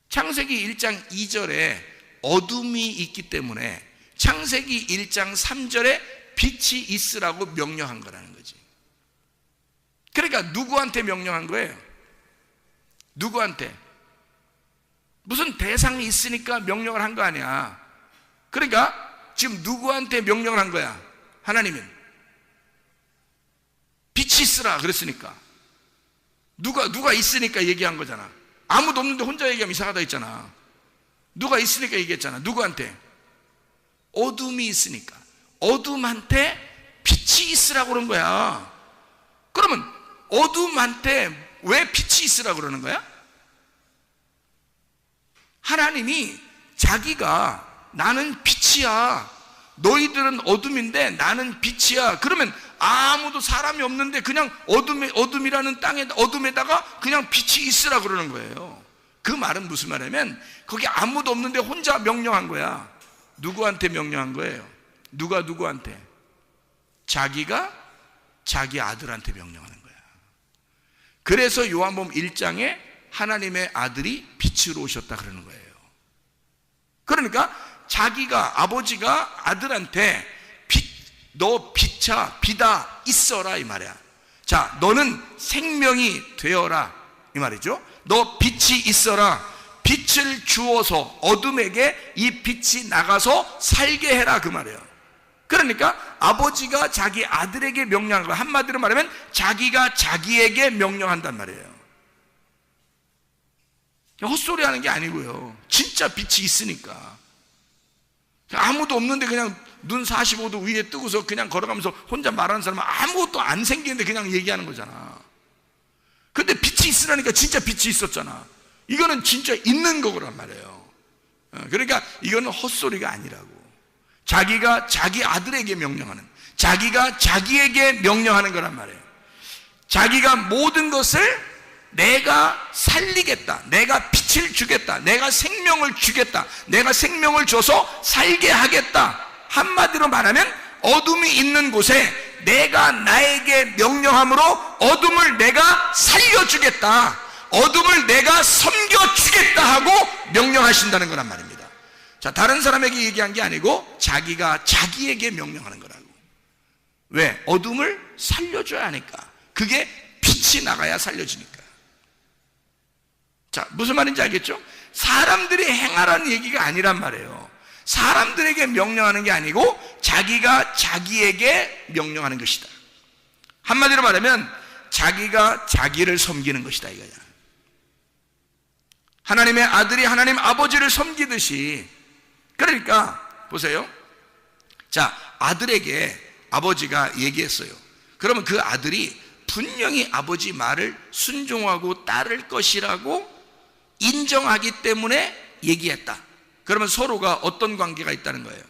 창세기 1장 2절에 어둠이 있기 때문에 창세기 1장 3절에 빛이 있으라고 명령한 거라는 거지. 그러니까 누구한테 명령한 거예요? 누구한테? 무슨 대상이 있으니까 명령을 한 거 아니야. 그러니까 지금 누구한테 명령을 한 거야? 하나님은 빛이 있으라 그랬으니까. 누가 있으니까 얘기한 거잖아. 아무도 없는데 혼자 얘기하면 이상하다 했잖아. 누가 있으니까 얘기했잖아. 누구한테? 어둠이 있으니까. 어둠한테 빛이 있으라고 그런 거야. 그러면 어둠한테 왜 빛이 있으라고 그러는 거야? 하나님이 자기가 나는 빛이야, 너희들은 어둠인데 나는 빛이야. 그러면 아무도 사람이 없는데 그냥 어둠이라는 땅에 어둠에다가 그냥 빛이 있으라 그러는 거예요. 그 말은 무슨 말이냐면 거기 아무도 없는데 혼자 명령한 거야. 누구한테 명령한 거예요? 누구한테? 자기가 자기 아들한테 명령하는 거야. 그래서 요한복음 1장에 하나님의 아들이 빛으로 오셨다 그러는 거예요. 그러니까 자기가, 아버지가 아들한테 너 비다 있어라 이 말이야. 자, 너는 생명이 되어라 이 말이죠. 너 빛이 있어라. 빛을 주어서 어둠에게 이 빛이 나가서 살게 해라 그 말이에요. 그러니까 아버지가 자기 아들에게 명령한 거, 한마디로 말하면 자기가 자기에게 명령한단 말이에요. 헛소리 하는 게 아니고요. 진짜 빛이 있으니까. 아무도 없는데 그냥 눈 45도 위에 뜨고서 그냥 걸어가면서 혼자 말하는 사람은 아무것도 안 생기는데 그냥 얘기하는 거잖아. 근데 빛이 있으라니까 진짜 빛이 있었잖아. 이거는 진짜 있는 거란 말이에요. 그러니까 이거는 헛소리가 아니라고. 자기가 자기 아들에게 명령하는, 자기가 자기에게 명령하는 거란 말이에요. 자기가 모든 것을 내가 살리겠다, 내가 빛을 주겠다, 내가 생명을 주겠다, 내가 생명을 줘서 살게 하겠다. 한마디로 말하면 어둠이 있는 곳에 내가 나에게 명령함으로 어둠을 내가 살려주겠다, 어둠을 내가 섬겨주겠다 하고 명령하신다는 거란 말입니다. 자, 다른 사람에게 얘기한 게 아니고 자기가 자기에게 명령하는 거라고. 왜? 어둠을 살려줘야 하니까. 그게 빛이 나가야 살려지니까. 자, 무슨 말인지 알겠죠? 사람들이 행하라는 얘기가 아니란 말이에요. 사람들에게 명령하는 게 아니고 자기가 자기에게 명령하는 것이다. 한마디로 말하면 자기가 자기를 섬기는 것이다 이거야. 하나님의 아들이 하나님 아버지를 섬기듯이. 그러니까 보세요. 자, 아들에게 아버지가 얘기했어요. 그러면 그 아들이 분명히 아버지 말을 순종하고 따를 것이라고 인정하기 때문에 얘기했다. 그러면 서로가 어떤 관계가 있다는 거예요?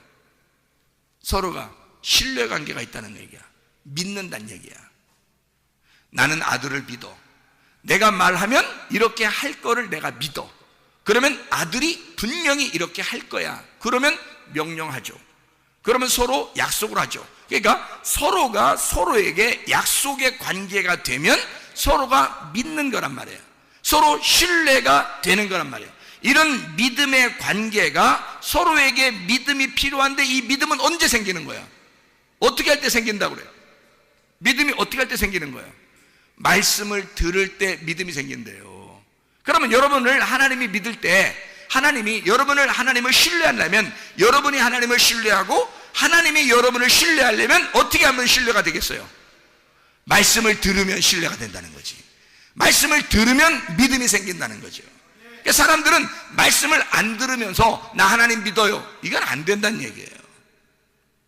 서로가 신뢰 관계가 있다는 얘기야. 믿는다는 얘기야. 나는 아들을 믿어. 내가 말하면 이렇게 할 거를 내가 믿어. 그러면 아들이 분명히 이렇게 할 거야. 그러면 명령하죠. 그러면 서로 약속을 하죠. 그러니까 서로가 서로에게 약속의 관계가 되면 서로가 믿는 거란 말이에요. 서로 신뢰가 되는 거란 말이에요. 이런 믿음의 관계가, 서로에게 믿음이 필요한데 이 믿음은 언제 생기는 거야? 어떻게 할 때 생긴다고 그래요? 믿음이 어떻게 할 때 생기는 거예요? 말씀을 들을 때 믿음이 생긴대요. 그러면 여러분을 하나님이 믿을 때, 하나님이 여러분을, 하나님을 신뢰하려면 여러분이 하나님을 신뢰하고 하나님이 여러분을 신뢰하려면 어떻게 하면 신뢰가 되겠어요? 말씀을 들으면 신뢰가 된다는 거지. 말씀을 들으면 믿음이 생긴다는 거죠. 그러니까 사람들은 말씀을 안 들으면서 나 하나님 믿어요, 이건 안 된다는 얘기예요.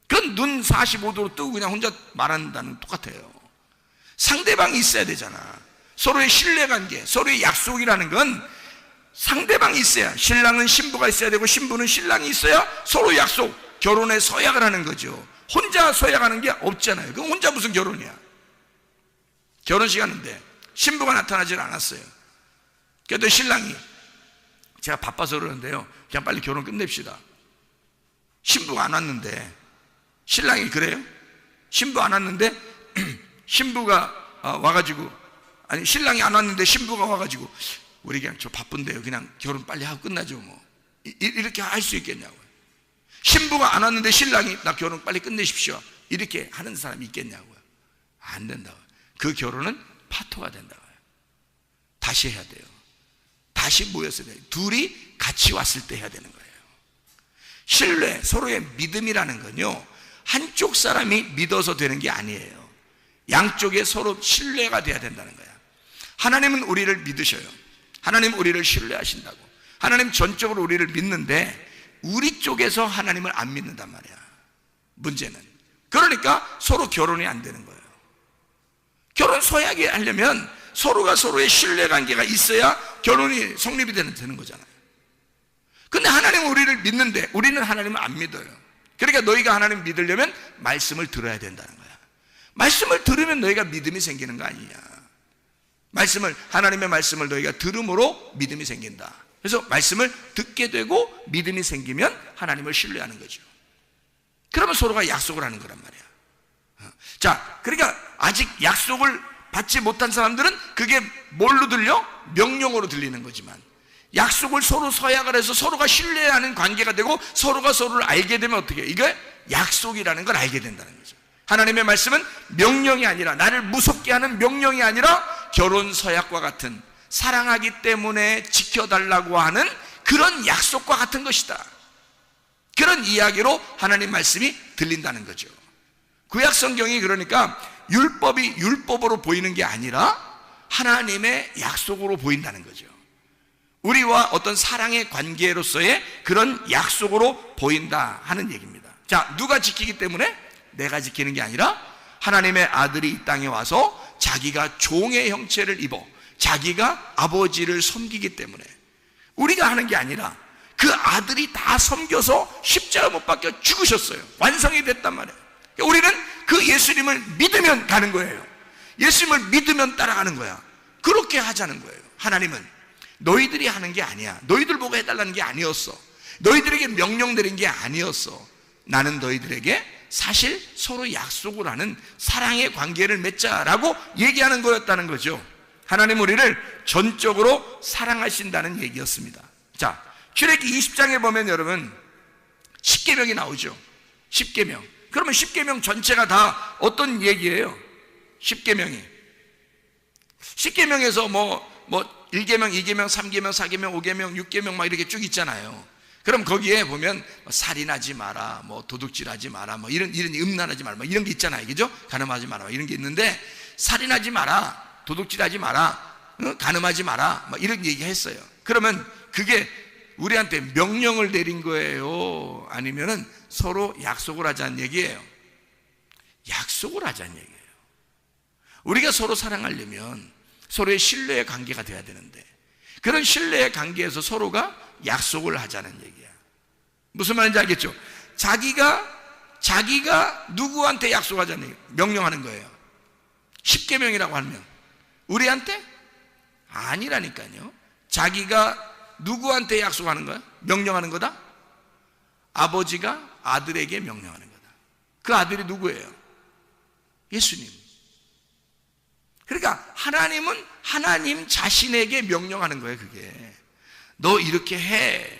그건 눈 45도로 뜨고 그냥 혼자 말한다는 똑같아요. 상대방이 있어야 되잖아. 서로의 신뢰관계, 서로의 약속이라는 건 상대방이 있어야, 신랑은 신부가 있어야 되고 신부는 신랑이 있어야 서로 약속, 결혼에 서약을 하는 거죠. 혼자 서약하는 게 없잖아요. 그럼 혼자 무슨 결혼이야? 결혼식 하는데 신부가 나타나질 않았어요. 그래도 신랑이, 제가 바빠서 그러는데요, 그냥 빨리 결혼 끝냅시다. 신부가 안 왔는데, 신랑이 그래요? 신부 안 왔는데 신부가 와가지고, 아니 신랑이 안 왔는데 신부가 와가지고 우리 그냥 저 바쁜데요, 그냥 결혼 빨리 하고 끝나죠 뭐, 이렇게 할 수 있겠냐고요. 신부가 안 왔는데 신랑이 나 결혼 빨리 끝내십시오, 이렇게 하는 사람이 있겠냐고요. 안 된다고요. 그 결혼은 파토가 된다고요. 다시 해야 돼요. 다시 모여서 돼요. 둘이 같이 왔을 때 해야 되는 거예요. 신뢰, 서로의 믿음이라는 건요, 한쪽 사람이 믿어서 되는 게 아니에요. 양쪽에 서로 신뢰가 돼야 된다는 거야. 하나님은 우리를 믿으셔요. 하나님 우리를 신뢰하신다고. 하나님 전적으로 우리를 믿는데 우리 쪽에서 하나님을 안 믿는단 말이야, 문제는. 그러니까 서로 결혼이 안 되는 거예요. 결혼 서약이 하려면 서로가 서로의 신뢰관계가 있어야 결혼이 성립이 되는 거잖아요. 근데 하나님은 우리를 믿는데 우리는 하나님을 안 믿어요. 그러니까 너희가 하나님 믿으려면 말씀을 들어야 된다는 거야. 말씀을 들으면 너희가 믿음이 생기는 거 아니냐. 하나님의 말씀을 너희가 들음으로 믿음이 생긴다. 그래서 말씀을 듣게 되고 믿음이 생기면 하나님을 신뢰하는 거죠. 그러면 서로가 약속을 하는 거란 말이야. 자, 그러니까 아직 약속을 받지 못한 사람들은 그게 뭘로 들려? 명령으로 들리는 거지만, 약속을 서로 서약을 해서 서로가 신뢰하는 관계가 되고 서로가 서로를 알게 되면 어떻게 해요? 이게 약속이라는 걸 알게 된다는 거죠. 하나님의 말씀은 명령이 아니라, 나를 무섭게 하는 명령이 아니라 결혼 서약과 같은, 사랑하기 때문에 지켜달라고 하는 그런 약속과 같은 것이다. 그런 이야기로 하나님 말씀이 들린다는 거죠. 구약 성경이 그러니까 율법이 율법으로 보이는 게 아니라 하나님의 약속으로 보인다는 거죠. 우리와 어떤 사랑의 관계로서의 그런 약속으로 보인다 하는 얘기입니다. 자, 누가 지키기 때문에? 내가 지키는 게 아니라 하나님의 아들이 이 땅에 와서 자기가 종의 형체를 입어 자기가 아버지를 섬기기 때문에, 우리가 하는 게 아니라 그 아들이 다 섬겨서 십자가 못 박혀 죽으셨어요. 완성이 됐단 말이에요. 우리는 그 예수님을 믿으면 가는 거예요. 예수님을 믿으면 따라가는 거야. 그렇게 하자는 거예요. 하나님은 너희들이 하는 게 아니야. 너희들 보고 해달라는 게 아니었어. 너희들에게 명령 내린 게 아니었어. 나는 너희들에게 사실 서로 약속을 하는 사랑의 관계를 맺자라고 얘기하는 거였다는 거죠. 하나님 우리를 전적으로 사랑하신다는 얘기였습니다. 자, 출애굽기 20장에 보면 여러분 10계명이 나오죠. 10계명. 그러면 10계명 전체가 다 어떤 얘기예요? 10계명이 10계명에서 뭐 1계명, 2계명, 3계명, 4계명, 5계명, 6계명 막 이렇게 쭉 있잖아요. 그럼 거기에 보면 살인하지 마라, 뭐 도둑질하지 마라, 뭐 이런 음란하지 마라, 뭐 이런 게 있잖아요. 그죠? 간음하지 마라, 이런 게 있는데, 살인하지 마라, 도둑질하지 마라, 간음하지 마라, 뭐 이런 얘기 했어요. 그러면 그게 우리한테 명령을 내린 거예요? 아니면은 서로 약속을 하자는 얘기예요? 약속을 하자는 얘기예요. 우리가 서로 사랑하려면 서로의 신뢰의 관계가 돼야 되는데, 그런 신뢰의 관계에서 서로가 약속을 하자는 얘기야. 무슨 말인지 알겠죠? 자기가 누구한테 약속하자는 얘기야. 명령하는 거예요. 10계명이라고 하면 우리한테? 아니라니까요. 자기가 누구한테 약속하는 거야? 명령하는 거다? 아버지가 아들에게 명령하는 거다. 그 아들이 누구예요? 예수님. 그러니까 하나님은 하나님 자신에게 명령하는 거예요. 그게 너 이렇게 해,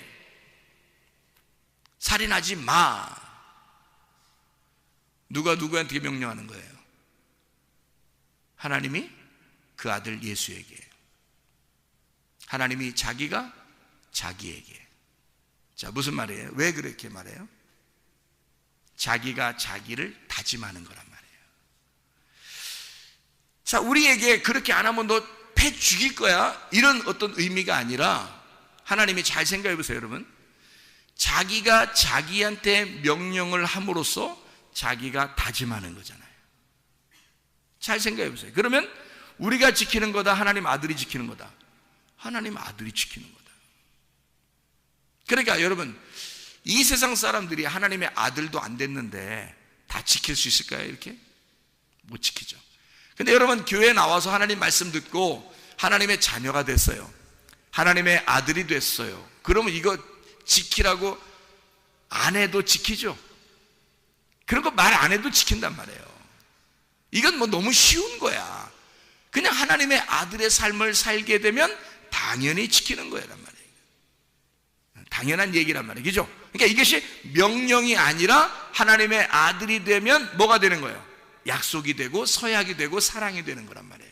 살인하지 마. 누가 누구한테 명령하는 거예요? 하나님이 그 아들 예수에게, 하나님이 자기가 자기에게. 자, 무슨 말이에요? 왜 그렇게 말해요? 자기가 자기를 다짐하는 거란 말이에요. 자, 우리에게 그렇게 안 하면 너 패 죽일 거야, 이런 어떤 의미가 아니라, 하나님이 잘 생각해 보세요, 여러분. 자기가 자기한테 명령을 함으로써 자기가 다짐하는 거잖아요. 잘 생각해 보세요. 그러면 우리가 지키는 거다, 하나님 아들이 지키는 거다? 하나님 아들이 지키는 거다. 그러니까 여러분, 이 세상 사람들이 하나님의 아들도 안 됐는데 다 지킬 수 있을까요? 이렇게? 못 지키죠. 근데 여러분, 교회에 나와서 하나님 말씀 듣고 하나님의 자녀가 됐어요. 하나님의 아들이 됐어요. 그러면 이거 지키라고 안 해도 지키죠. 그런 거 말 안 해도 지킨단 말이에요. 이건 뭐 너무 쉬운 거야. 그냥 하나님의 아들의 삶을 살게 되면 당연히 지키는 거란 말이에요. 당연한 얘기란 말이에요. 그죠? 그러니까 이것이 명령이 아니라 하나님의 아들이 되면 뭐가 되는 거예요? 약속이 되고 서약이 되고 사랑이 되는 거란 말이에요.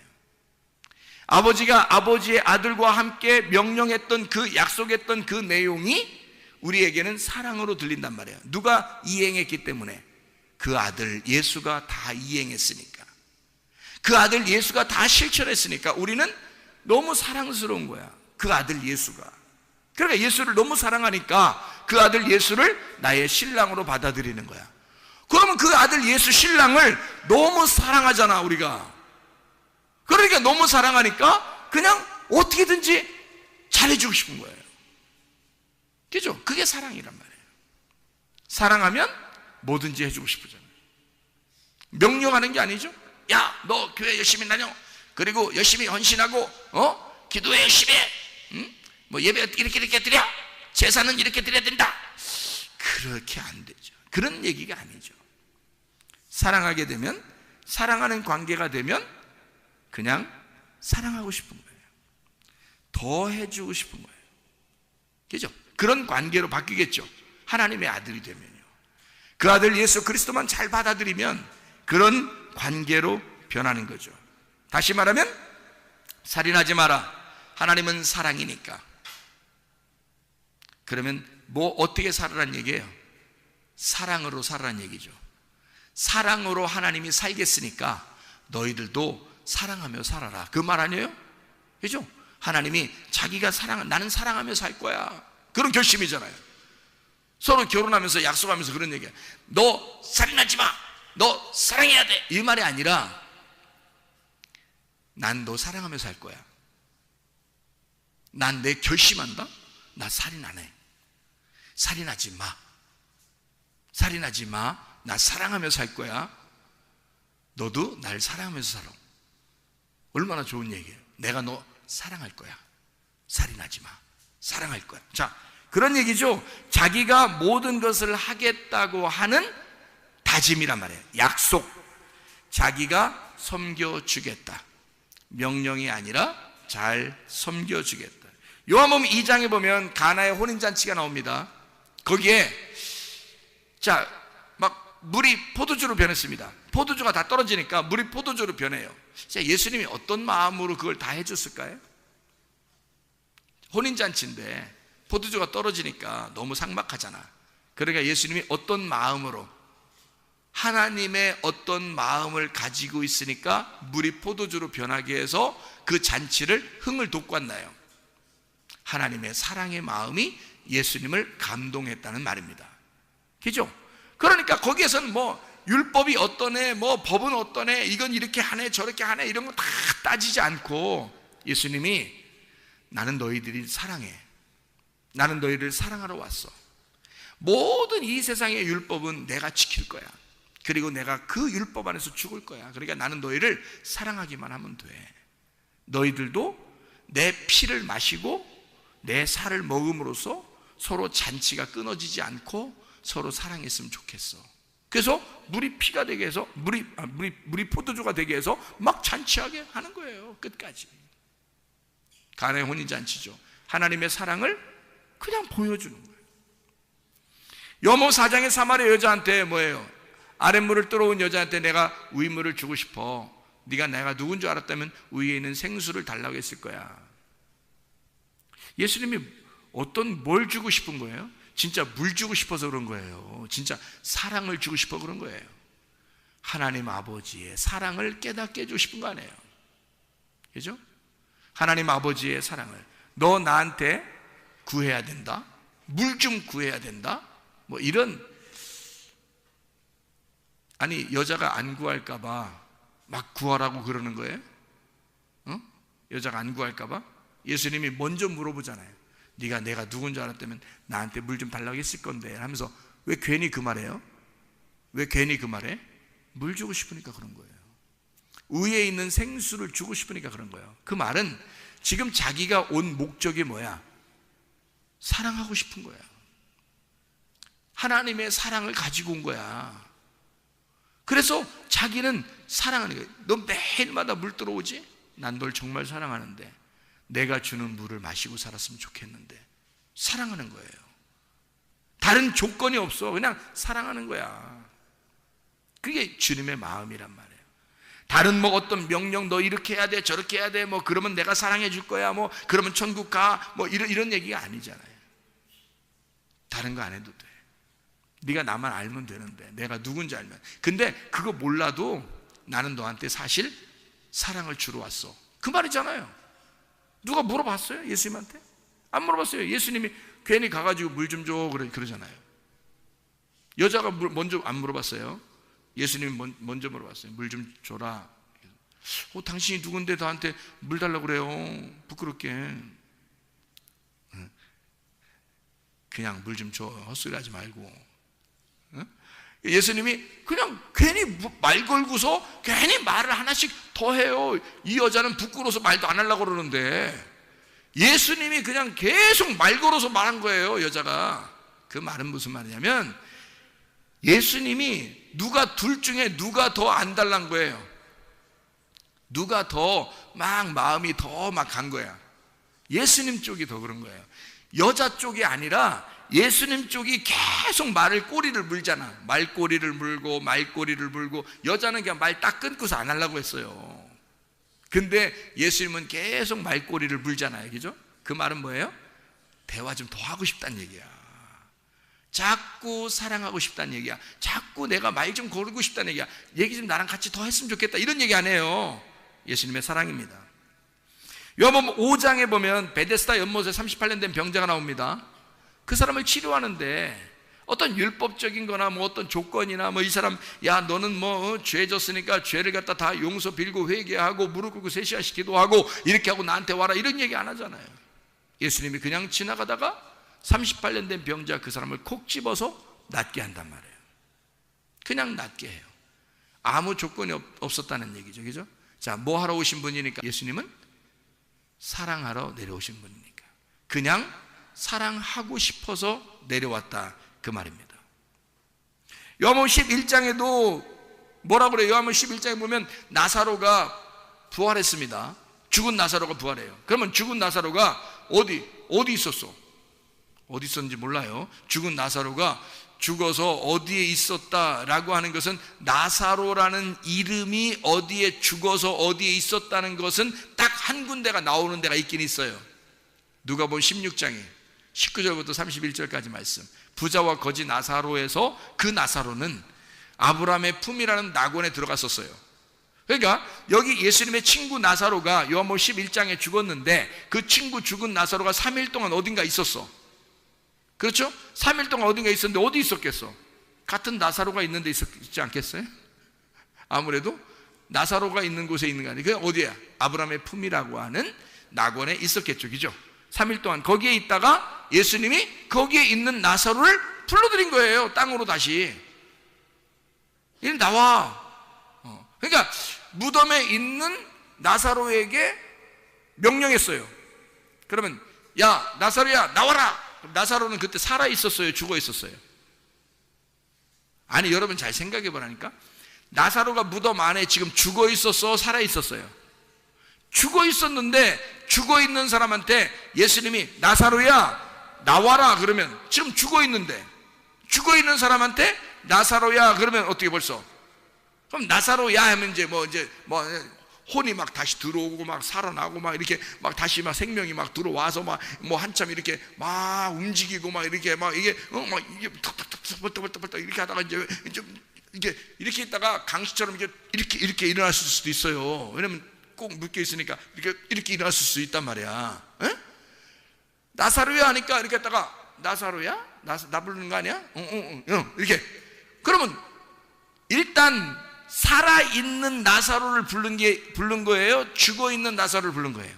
아버지가 아버지의 아들과 함께 명령했던 그 약속했던 그 내용이 우리에게는 사랑으로 들린단 말이에요. 누가 이행했기 때문에? 그 아들 예수가 다 이행했으니까, 그 아들 예수가 다 실천했으니까 우리는 너무 사랑스러운 거야, 그 아들 예수가. 그러니까 예수를 너무 사랑하니까 그 아들 예수를 나의 신랑으로 받아들이는 거야. 그러면 그 아들 예수 신랑을 너무 사랑하잖아, 우리가. 그러니까 너무 사랑하니까 그냥 어떻게든지 잘해주고 싶은 거예요. 그죠? 그게 사랑이란 말이에요. 사랑하면 뭐든지 해주고 싶으잖아요. 명령하는 게 아니죠. 야, 너 교회 열심히 다녀. 그리고 열심히 헌신하고, 기도회 열심히 해. 뭐 예배 이렇게 드려. 제사는 이렇게 드려야 된다. 그렇게 안 되죠. 그런 얘기가 아니죠. 사랑하게 되면, 사랑하는 관계가 되면 그냥 사랑하고 싶은 거예요. 더 해주고 싶은 거예요. 그죠? 그런 관계로 바뀌겠죠. 하나님의 아들이 되면요. 그 아들 예수 그리스도만 잘 받아들이면 그런 관계로 변하는 거죠. 다시 말하면 살인하지 마라. 하나님은 사랑이니까. 그러면 뭐 어떻게 살아란 얘기예요? 사랑으로 살아란 얘기죠. 사랑으로 하나님이 살겠으니까 너희들도 사랑하며 살아라. 그 말 아니에요? 그죠? 하나님이 자기가 나는 사랑하며 살 거야. 그런 결심이잖아요. 서로 결혼하면서 약속하면서 그런 얘기야. 너 살인하지 마. 너 사랑해야 돼. 이 말이 아니라 난 너 사랑하며 살 거야. 난 내 결심한다. 나 살인 안 해. 살인하지 마. 살인하지 마. 나 사랑하며 살 거야. 너도 날 사랑하면서 살아. 얼마나 좋은 얘기예요. 내가 너 사랑할 거야. 살인하지 마. 사랑할 거야. 자, 그런 얘기죠. 자기가 모든 것을 하겠다고 하는 다짐이란 말이에요. 약속. 자기가 섬겨주겠다. 명령이 아니라 잘 섬겨주겠다. 요한복음 2장에 보면 가나의 혼인잔치가 나옵니다. 거기에 막 물이 포도주로 변했습니다. 포도주가 다 떨어지니까 물이 포도주로 변해요. 예수님이 어떤 마음으로 그걸 다 해줬을까요? 혼인잔치인데 포도주가 떨어지니까 너무 삭막하잖아. 그러니까 예수님이 어떤 마음으로, 하나님의 어떤 마음을 가지고 있으니까 물이 포도주로 변하게 해서 그 잔치를 흥을 돋고 왔나요? 하나님의 사랑의 마음이 예수님을 감동했다는 말입니다. 그죠? 그러니까 거기에서는 뭐 율법이 어떠네, 뭐 법은 어떠네, 이건 이렇게 하네, 저렇게 하네, 이런 거 다 따지지 않고 예수님이 나는 너희들이 사랑해. 나는 너희를 사랑하러 왔어. 모든 이 세상의 율법은 내가 지킬 거야. 그리고 내가 그 율법 안에서 죽을 거야. 그러니까 나는 너희를 사랑하기만 하면 돼. 너희들도 내 피를 마시고 내 살을 먹음으로써 서로 잔치가 끊어지지 않고 서로 사랑했으면 좋겠어. 그래서 물이 피가 되게 해서 물이 포도주가 되게 해서 막 잔치하게 하는 거예요. 끝까지. 가나의 혼인잔치죠. 하나님의 사랑을 그냥 보여주는 거예요. 요한복음 4장의 사마리아 여자한테 뭐예요? 아랫물을 떨어온 여자한테 내가 우유물을 주고 싶어. 네가 내가 누군 줄 알았다면 위에 있는 생수를 달라고 했을 거야. 예수님이 뭘 주고 싶은 거예요? 진짜 물 주고 싶어서 그런 거예요. 진짜 사랑을 주고 싶어 그런 거예요. 하나님 아버지의 사랑을 깨닫게 해주고 싶은 거 아니에요. 그죠? 하나님 아버지의 사랑을. 너 나한테 구해야 된다. 물 좀 구해야 된다. 뭐 이런. 아니 여자가 안 구할까 봐 막 구하라고 그러는 거예요? 여자가 안 구할까 봐? 예수님이 먼저 물어보잖아요. 네가 내가 누군 줄 알았다면 나한테 물 좀 달라고 했을 건데 하면서 왜 괜히 그 말해요? 왜 괜히 그 말해? 물 주고 싶으니까 그런 거예요. 위에 있는 생수를 주고 싶으니까 그런 거예요. 그 말은 지금 자기가 온 목적이 뭐야? 사랑하고 싶은 거야. 하나님의 사랑을 가지고 온 거야. 그래서 자기는 사랑하는 거예요. 너 매일마다 물 들어오지? 난 널 정말 사랑하는데 내가 주는 물을 마시고 살았으면 좋겠는데. 사랑하는 거예요. 다른 조건이 없어. 그냥 사랑하는 거야. 그게 주님의 마음이란 말이에요. 다른 뭐 어떤 명령, 너 이렇게 해야 돼, 저렇게 해야 돼, 뭐 그러면 내가 사랑해 줄 거야, 뭐 그러면 천국 가, 뭐 이런 얘기가 아니잖아요. 다른 거 안 해도 돼. 네가 나만 알면 되는데, 내가 누군지 알면. 근데 그거 몰라도 나는 너한테 사실 사랑을 주러 왔어. 그 말이잖아요. 누가 물어봤어요? 예수님한테? 안 물어봤어요. 예수님이 괜히 가가지고 물 좀 줘 그러잖아요. 여자가 먼저 안 물어봤어요. 예수님이 먼저 물어봤어요. 물 좀 줘라. 당신이 누군데 나한테 물 달라고 그래요? 부끄럽게. 그냥 물 좀 줘. 헛소리 하지 말고. 예수님이 그냥 괜히 말 걸고서 괜히 말을 하나씩 더 해요. 이 여자는 부끄러워서 말도 안 하려고 그러는데 예수님이 그냥 계속 말 걸어서 말한 거예요. 여자가. 그 말은 무슨 말이냐면 예수님이 둘 중에 누가 더 안 달란 거예요. 누가 더 막 마음이 더 막 간 거야? 예수님 쪽이 더 그런 거예요. 여자 쪽이 아니라 예수님 쪽이 계속 말을 꼬리를 물잖아. 말꼬리를 물고 말꼬리를 물고, 여자는 그냥 말 딱 끊고서 안 하려고 했어요. 근데 예수님은 계속 말꼬리를 물잖아요. 그죠? 그 말은 뭐예요? 대화 좀 더 하고 싶다는 얘기야. 자꾸 사랑하고 싶다는 얘기야. 자꾸 내가 말 좀 걸고 싶다는 얘기야. 얘기 좀 나랑 같이 더 했으면 좋겠다, 이런 얘기 안 해요. 예수님의 사랑입니다. 요한복음 5장에 보면 베데스다 연못에 38년 된 병자가 나옵니다. 그 사람을 치료하는데 어떤 율법적인 거나 뭐 어떤 조건이나 뭐 이 사람, 야 너는 뭐 죄 졌으니까 죄를 갖다 다 용서 빌고 회개하고 무릎 꿇고 3시간씩 기도하고 이렇게 하고 나한테 와라, 이런 얘기 안 하잖아요. 예수님이 그냥 지나가다가 38년 된 병자 그 사람을 콕 집어서 낫게 한단 말이에요. 그냥 낫게 해요. 아무 조건이 없었다는 얘기죠. 그죠? 자, 뭐 하러 오신 분이니까? 예수님은 사랑하러 내려오신 분이니까 그냥 사랑하고 싶어서 내려왔다, 그 말입니다. 요한복음 11장에도 뭐라고 그래요? 요한복음 11장에 보면 나사로가 부활했습니다. 죽은 나사로가 부활해요. 그러면 죽은 나사로가 어디 있었어? 어디 있었는지 몰라요. 죽은 나사로가 죽어서 어디에 있었다라고 하는 것은, 나사로라는 이름이 어디에 죽어서 어디에 있었다는 것은 딱 한 군데가 나오는 데가 있긴 있어요. 누가복음 16장에 19절부터 31절까지 말씀, 부자와 거지 나사로에서 그 나사로는 아브라함의 품이라는 낙원에 들어갔었어요. 그러니까 여기 예수님의 친구 나사로가 요한복음 11장에 죽었는데, 그 친구 죽은 나사로가 3일 동안 어딘가 있었어. 그렇죠? 3일 동안 어딘가 있었는데 어디 있었겠어? 같은 나사로가 있는 데 있었지 않겠어요? 아무래도 나사로가 있는 곳에 있는 거 아니에요. 그게 어디야? 아브라함의 품이라고 하는 낙원에 있었겠죠. 그죠? 3일 동안 거기에 있다가 예수님이 거기에 있는 나사로를 불러들인 거예요. 땅으로 다시. 이리 나와. 그러니까 무덤에 있는 나사로에게 명령했어요. 그러면 야 나사로야 나와라. 나사로는 그때 살아 있었어요? 죽어 있었어요? 아니, 여러분 잘 생각해 보라니까. 나사로가 무덤 안에 지금 죽어 있었어? 살아 있었어요? 죽어 있었는데, 죽어 있는 사람한테 예수님이 나사로야 나와라 그러면, 지금 죽어 있는데 죽어 있는 사람한테 나사로야 그러면 어떻게 벌써? 그럼 나사로야 하면 이제 뭐 혼이 막 다시 들어오고 막 살아나고 막 이렇게 막 다시 막 생명이 막 들어와서 막 뭐 한참 이렇게 막 움직이고 막 이렇게 막 이게 막 이게 탁탁탁 벌떡벌떡 이렇게 하다가 이제 이렇게 있다가 강시처럼 이렇게 일어났을 수도 있어요. 왜냐면 꼭 묶여 있으니까 이렇게 일어났을 수 있단 말이야. 에? 나사로야 하니까 이렇게 했다가 나사로야? 나 부르는 거 아니야? 이렇게. 그러면 일단 살아있는 나사로를 부른 거예요? 죽어있는 나사로를 부른 거예요?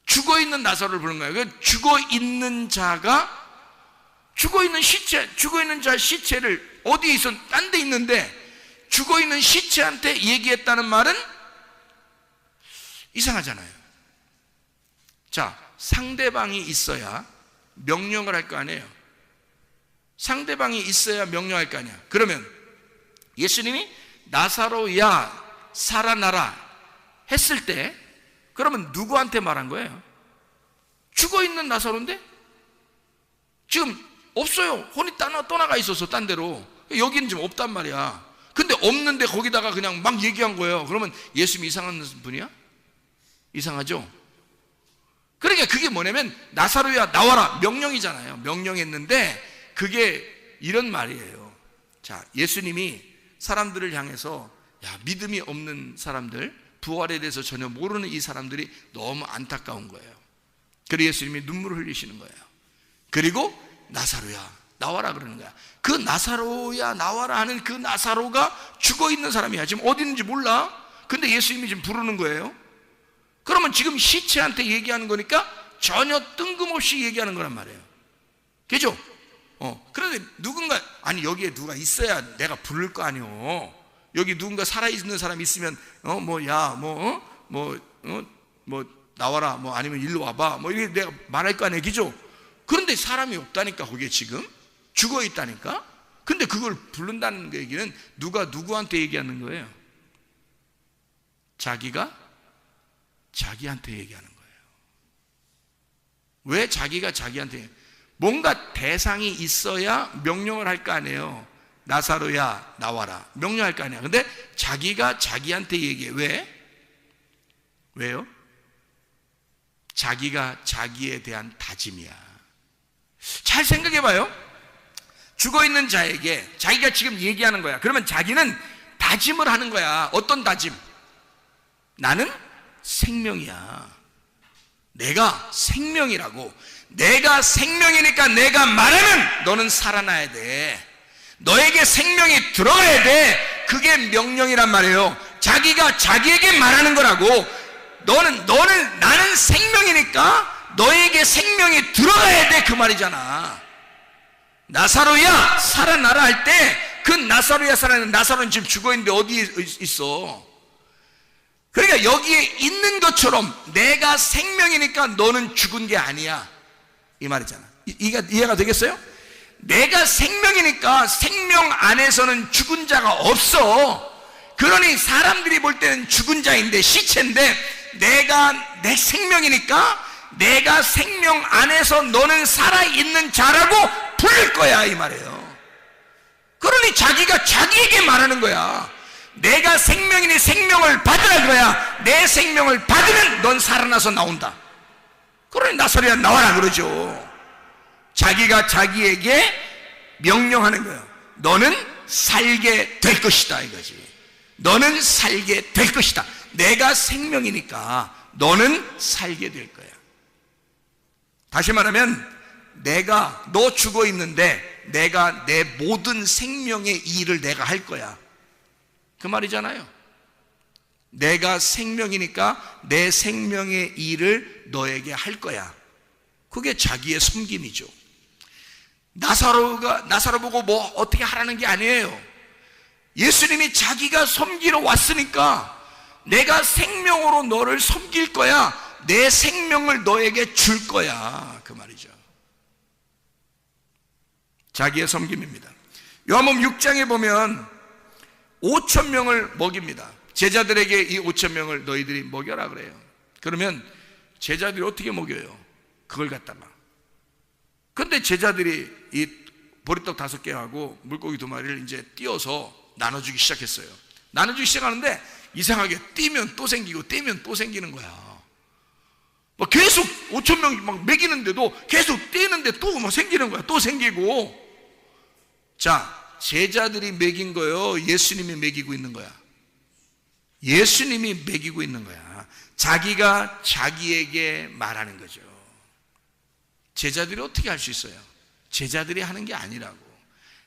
죽어있는 나사로를 부른 거예요. 죽어있는 자가, 죽어있는 자 시체를 어디에 있어? 딴 데 있는데 죽어있는 시체한테 얘기했다는 말은 이상하잖아요. 자, 상대방이 있어야 명령을 할 거 아니에요. 상대방이 있어야 명령할 거 아니야. 그러면 예수님이 나사로야 살아나라 했을 때, 그러면 누구한테 말한 거예요? 죽어있는 나사로인데? 지금 없어요. 혼이 떠나가 있어서 딴 데로. 여기는 지금 없단 말이야. 근데 없는데 거기다가 그냥 막 얘기한 거예요. 그러면 예수님이 이상한 분이야? 이상하죠? 그러니까 그게 뭐냐면 나사로야 나와라 명령이잖아요. 명령했는데 그게 이런 말이에요. 자, 예수님이 사람들을 향해서, 야, 믿음이 없는 사람들, 부활에 대해서 전혀 모르는 이 사람들이 너무 안타까운 거예요. 그래서 예수님이 눈물을 흘리시는 거예요. 그리고 나사로야 나와라 그러는 거야. 그 나사로야 나와라 하는 그 나사로가 죽어있는 사람이야. 지금 어디 있는지 몰라. 근데 예수님이 지금 부르는 거예요. 그러면 지금 시체한테 얘기하는 거니까 전혀 뜬금없이 얘기하는 거란 말이에요. 그죠? 그런데 누군가, 아니 여기에 누가 있어야 내가 부를 거 아니오. 여기 누군가 살아있는 사람이 있으면 나와라, 뭐 아니면 일로 와봐, 뭐 이렇게 내가 말할 거 아니에요. 그죠? 그런데 사람이 없다니까, 거기에 지금 죽어 있다니까. 근데 그걸 부른다는 얘기는 누가 누구한테 얘기하는 거예요? 자기가 자기한테 얘기하는 거예요. 왜 자기가 자기한테, 뭔가 대상이 있어야 명령을 할 거 아니에요. 나사로야 나와라 명령할 거 아니야. 근데 자기가 자기한테 얘기해. 왜요? 자기가 자기에 대한 다짐이야. 잘 생각해 봐요. 죽어있는 자에게 자기가 지금 얘기하는 거야. 그러면 자기는 다짐을 하는 거야. 어떤 다짐? 나는 생명이야. 내가 생명이라고. 내가 생명이니까 내가 말하면 너는 살아나야 돼. 너에게 생명이 들어가야 돼. 그게 명령이란 말이에요. 자기가 자기에게 말하는 거라고. 나는 생명이니까 너에게 생명이 들어가야 돼, 그 말이잖아. 나사로야 살아나라 할 때 그 나사로야 살아나는, 나사로는 지금 죽어있는데 어디에 있어? 그러니까 여기에 있는 것처럼 내가 생명이니까 너는 죽은 게 아니야, 이 말이잖아. 이해가 되겠어요? 내가 생명이니까 생명 안에서는 죽은 자가 없어. 그러니 사람들이 볼 때는 죽은 자인데, 시체인데, 내가 내 생명이니까 내가 생명 안에서 너는 살아있는 자라고 부를 거야, 이 말이에요. 그러니 자기가 자기에게 말하는 거야. 내가 생명이니 생명을 받으라 그거야. 내 생명을 받으면 넌 살아나서 나온다. 그러니 나사로야 나와라 그러죠. 자기가 자기에게 명령하는 거예요. 너는 살게 될 것이다, 이거지. 너는 살게 될 것이다. 내가 생명이니까 너는 살게 될 거야. 다시 말하면 너 죽어 있는데 내가 내 모든 생명의 일을 내가 할 거야, 그 말이잖아요. 내가 생명이니까 내 생명의 일을 너에게 할 거야. 그게 자기의 섬김이죠. 나사로 보고 뭐 어떻게 하라는 게 아니에요. 예수님이 자기가 섬기러 왔으니까 내가 생명으로 너를 섬길 거야. 내 생명을 너에게 줄 거야, 그 말이죠. 자기의 섬김입니다. 요한복음 6장에 보면 5,000명을 먹입니다. 제자들에게 이 5,000명을 너희들이 먹여라 그래요. 그러면 제자들이 어떻게 먹여요? 그걸 갖다가. 근데 제자들이 이 보리떡 5개하고 물고기 2마리를 이제 띄어서 나눠주기 시작했어요. 나눠주기 시작하는데 이상하게 띄면 또 생기고 띄면 또 생기는 거야. 막 계속 5,000명 막 먹이는데도 계속 띄는데 또 막 생기는 거야. 또 생기고. 자, 제자들이 먹인 거예요? 예수님이 먹이고 있는 거야? 예수님이 먹이고 있는 거야. 자기가 자기에게 말하는 거죠. 제자들이 어떻게 할 수 있어요? 제자들이 하는 게 아니라고.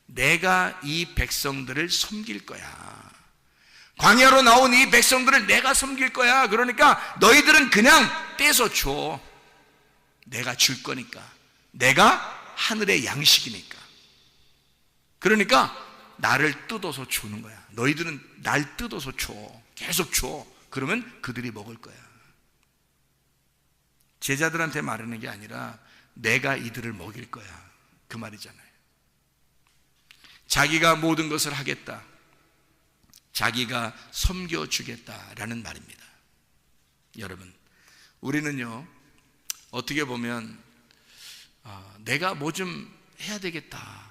내가 이 백성들을 섬길 거야. 광야로 나온 이 백성들을 내가 섬길 거야. 그러니까 너희들은 그냥 떼서 줘. 내가 줄 거니까. 내가 하늘의 양식이니까. 그러니까 나를 뜯어서 주는 거야. 너희들은 날 뜯어서 줘. 계속 줘. 그러면 그들이 먹을 거야. 제자들한테 말하는 게 아니라 내가 이들을 먹일 거야, 그 말이잖아요. 자기가 모든 것을 하겠다, 자기가 섬겨주겠다라는 말입니다. 여러분, 우리는요 어떻게 보면 내가 뭐 좀 해야 되겠다,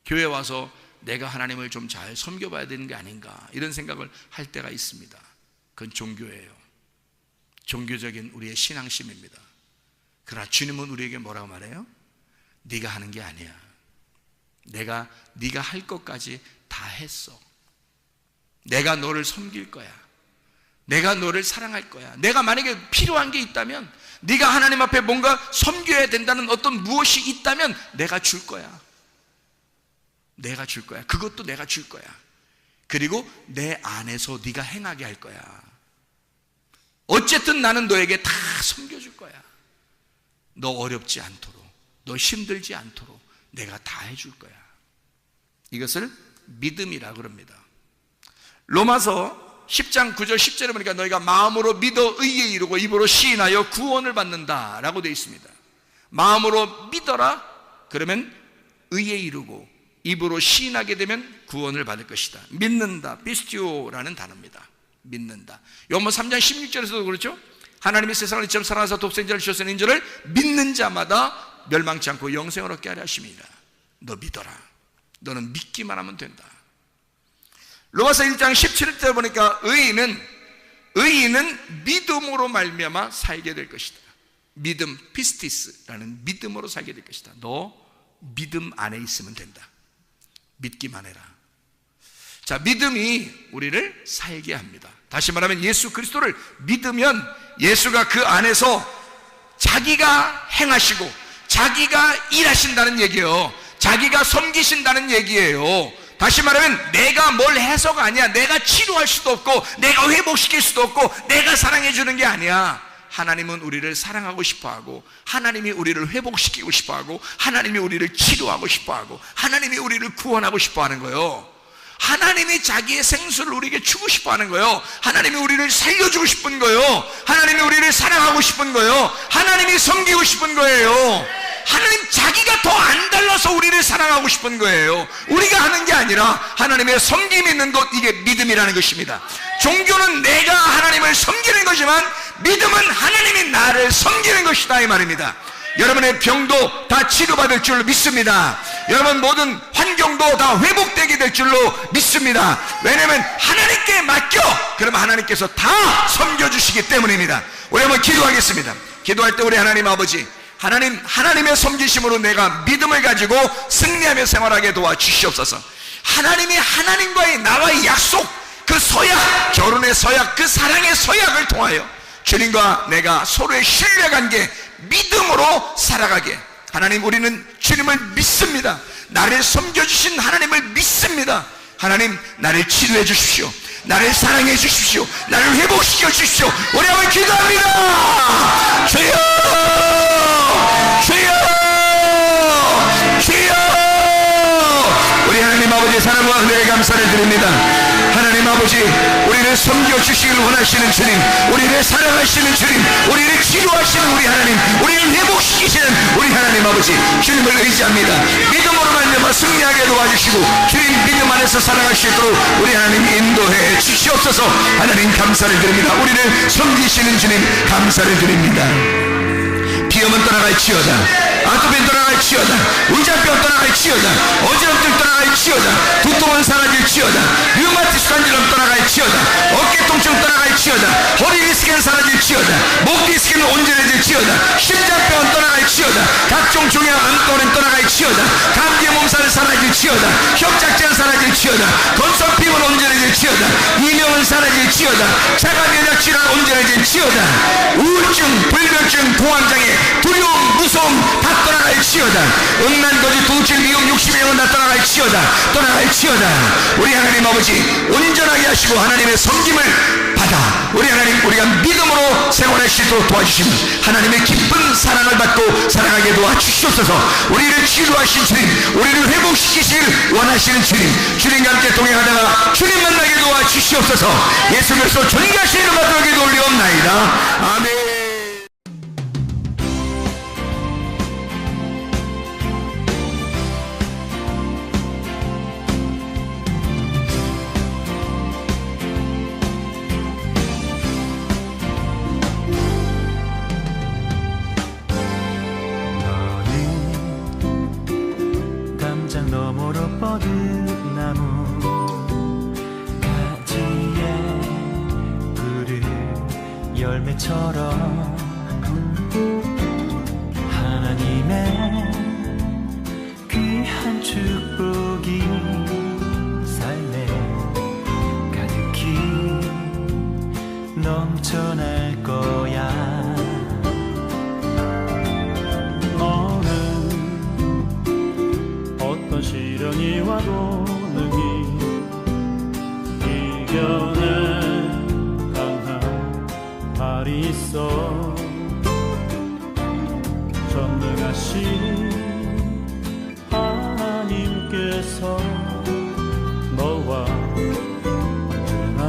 교회 와서 내가 하나님을 좀 잘 섬겨봐야 되는 게 아닌가, 이런 생각을 할 때가 있습니다. 그건 종교예요. 종교적인 우리의 신앙심입니다. 그러나 주님은 우리에게 뭐라고 말해요? 네가 하는 게 아니야. 네가 할 것까지 다 했어. 내가 너를 섬길 거야. 내가 너를 사랑할 거야. 내가 만약에 필요한 게 있다면, 네가 하나님 앞에 뭔가 섬겨야 된다는 어떤 무엇이 있다면 내가 줄 거야. 내가 줄 거야. 그것도 내가 줄 거야. 그리고 내 안에서 네가 행하게 할 거야. 어쨌든 나는 너에게 다 섬겨줄 거야. 너 어렵지 않도록, 너 힘들지 않도록 내가 다 해줄 거야. 이것을 믿음이라 그럽니다. 로마서 10장 9절 10절에 보니까 너희가 마음으로 믿어 의에 이르고 입으로 시인하여 구원을 받는다 라고 되어 있습니다. 마음으로 믿어라, 그러면 의에 이르고 입으로 시인하게 되면 구원을 받을 것이다. 믿는다, 피스티오라는 단어입니다. 믿는다. 요한복음 3장 16절에서도 그렇죠. 하나님이 세상을 이처럼 사랑하사 독생자를 주셨으니 인저를 믿는 자마다 멸망치 않고 영생을 얻게 하려 하심이라. 너 믿어라. 너는 믿기만 하면 된다. 로마서 1장 17절 보니까 의인은 믿음으로 말미암아 살게 될 것이다. 믿음, 피스티스라는 믿음으로 살게 될 것이다. 너 믿음 안에 있으면 된다. 믿기만 해라. 자, 믿음이 우리를 살게 합니다. 다시 말하면 예수 그리스도를 믿으면 예수가 그 안에서 자기가 행하시고 자기가 일하신다는 얘기예요. 자기가 섬기신다는 얘기예요. 다시 말하면 내가 뭘 해서가 아니야. 내가 치료할 수도 없고 내가 회복시킬 수도 없고 내가 사랑해 주는 게 아니야. 하나님은 우리를 사랑하고 싶어하고 하나님이 우리를 회복시키고 싶어하고 하나님이 우리를 치료하고 싶어하고 하나님이 우리를 구원하고 싶어하는 거예요. 하나님이 자기의 생수를 우리에게 주고 싶어하는 거예요. 하나님이 우리를 살려주고 싶은 거예요. 하나님이 우리를 사랑하고 싶은 거예요. 하나님이 섬기고 싶은 거예요. 하나님 자기가 더 안 달라서 우리를 사랑하고 싶은 거예요. 우리가 하는 게 아니라 하나님의 섬김이 있는 것, 이게 믿음이라는 것입니다. 종교는 내가 하나님을 섬기는 거지만 믿음은 하나님이 나를 섬기는 것이다 이 말입니다. 여러분의 병도 다 치료받을 줄로 믿습니다. 여러분 모든 환경도 다 회복되게 될 줄로 믿습니다. 왜냐하면 하나님께 맡겨, 그러면 하나님께서 다 섬겨주시기 때문입니다. 우리 한번 기도하겠습니다. 기도할 때 우리 하나님 아버지, 하나님의 섬기심으로 내가 믿음을 가지고 승리하며 생활하게 도와주시옵소서. 하나님이 하나님과의 나와의 약속, 그 서약, 결혼의 서약, 그 사랑의 서약을 통하여 주님과 내가 서로의 신뢰관계, 믿음으로 살아가게. 하나님, 우리는 주님을 믿습니다. 나를 섬겨주신 하나님을 믿습니다. 하나님, 나를 치료해 주십시오. 나를 사랑해 주십시오. 나를 회복시켜 주십시오. 우리 한번 기도합니다. 주여, 주여, 주여. 우리 하나님 아버지 사랑과 은혜에 감사를 드립니다. 하나님 아버지, 우리를 섬겨주시길 원하시는 주님, 우리를 사랑하시는 주님, 우리를 치료하시는 우리 하나님, 우리를 회복시키시는 우리 하나님 아버지, 주님을 의지합니다. 믿음으로 말미암아 승리하게 도와주시고 주님 믿음 안에서 살아갈 수 있도록 우리 하나님 인도해 주시옵소서. 하나님 감사를 드립니다. 우리를 섬기시는 주님 감사를 드립니다. 비염은 떠나갈지어다, 아토피는 떠나갈지어다, 의자병 떠나갈지어다, 어지럼증 떠나갈지어다, 두통은 사라질지어다, 류마티스 관절염 떠나갈지어다, 어깨 통증 떠나갈지어다, 허리 디스크는 사라질지어다, 목 디스크는 온전해질지어다, 심장병은 떠나갈지어다, 각종 종양 암거는 떠나갈지어다, 감기 몸살은 사라질지어다, 협착증은 사라질지어다, 건성 피부는 온전해질지어다, 이명은 사라질지어다, 자가 면역 질환은 온전해질지어다, 우울증, 불면증, 공황장애, 두려움, 무서움 다 떠나갈지어다, 음란거지, 도둑질, 미움, 욕심의 영은 다 떠나갈지어다. 우리 하나님 아버지 온전하게 하시고 하나님의 섬김을 받아 우리 하나님, 우리가 믿음으로 생활할 수 있도록 도와주시면 하나님의 깊은 사랑을 받고 살아가게 도와주시옵소서. 우리를 치료하신 주님, 우리를 회복시키시길 원하시는 주님, 주님과 함께 동행하다가 주님 만나게 도와주시옵소서. 예수 그리스도 존귀하신 이름 받들어 기도 올리옵나이다. 아멘. 너머로 뻗은 나무 가지에 푸른 열매처럼 하나님의 귀한 축복이 삶에 가득히 넘쳐날 거야. 시련이 와도 능히 이겨낼 강한 발이 있어. 전능하신 하나님께서 너와 언제나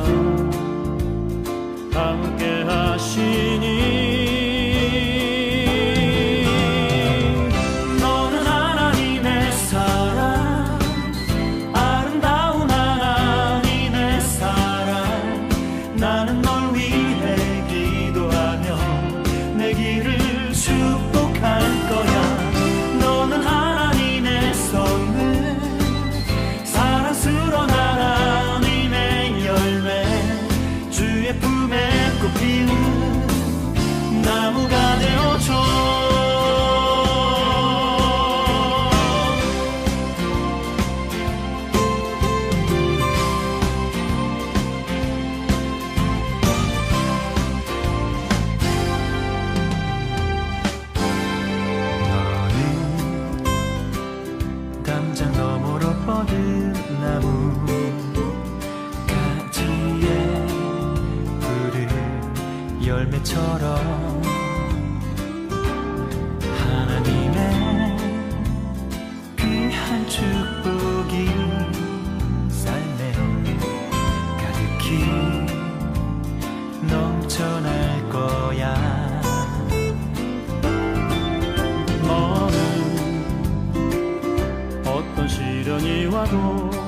함께 하시니 가도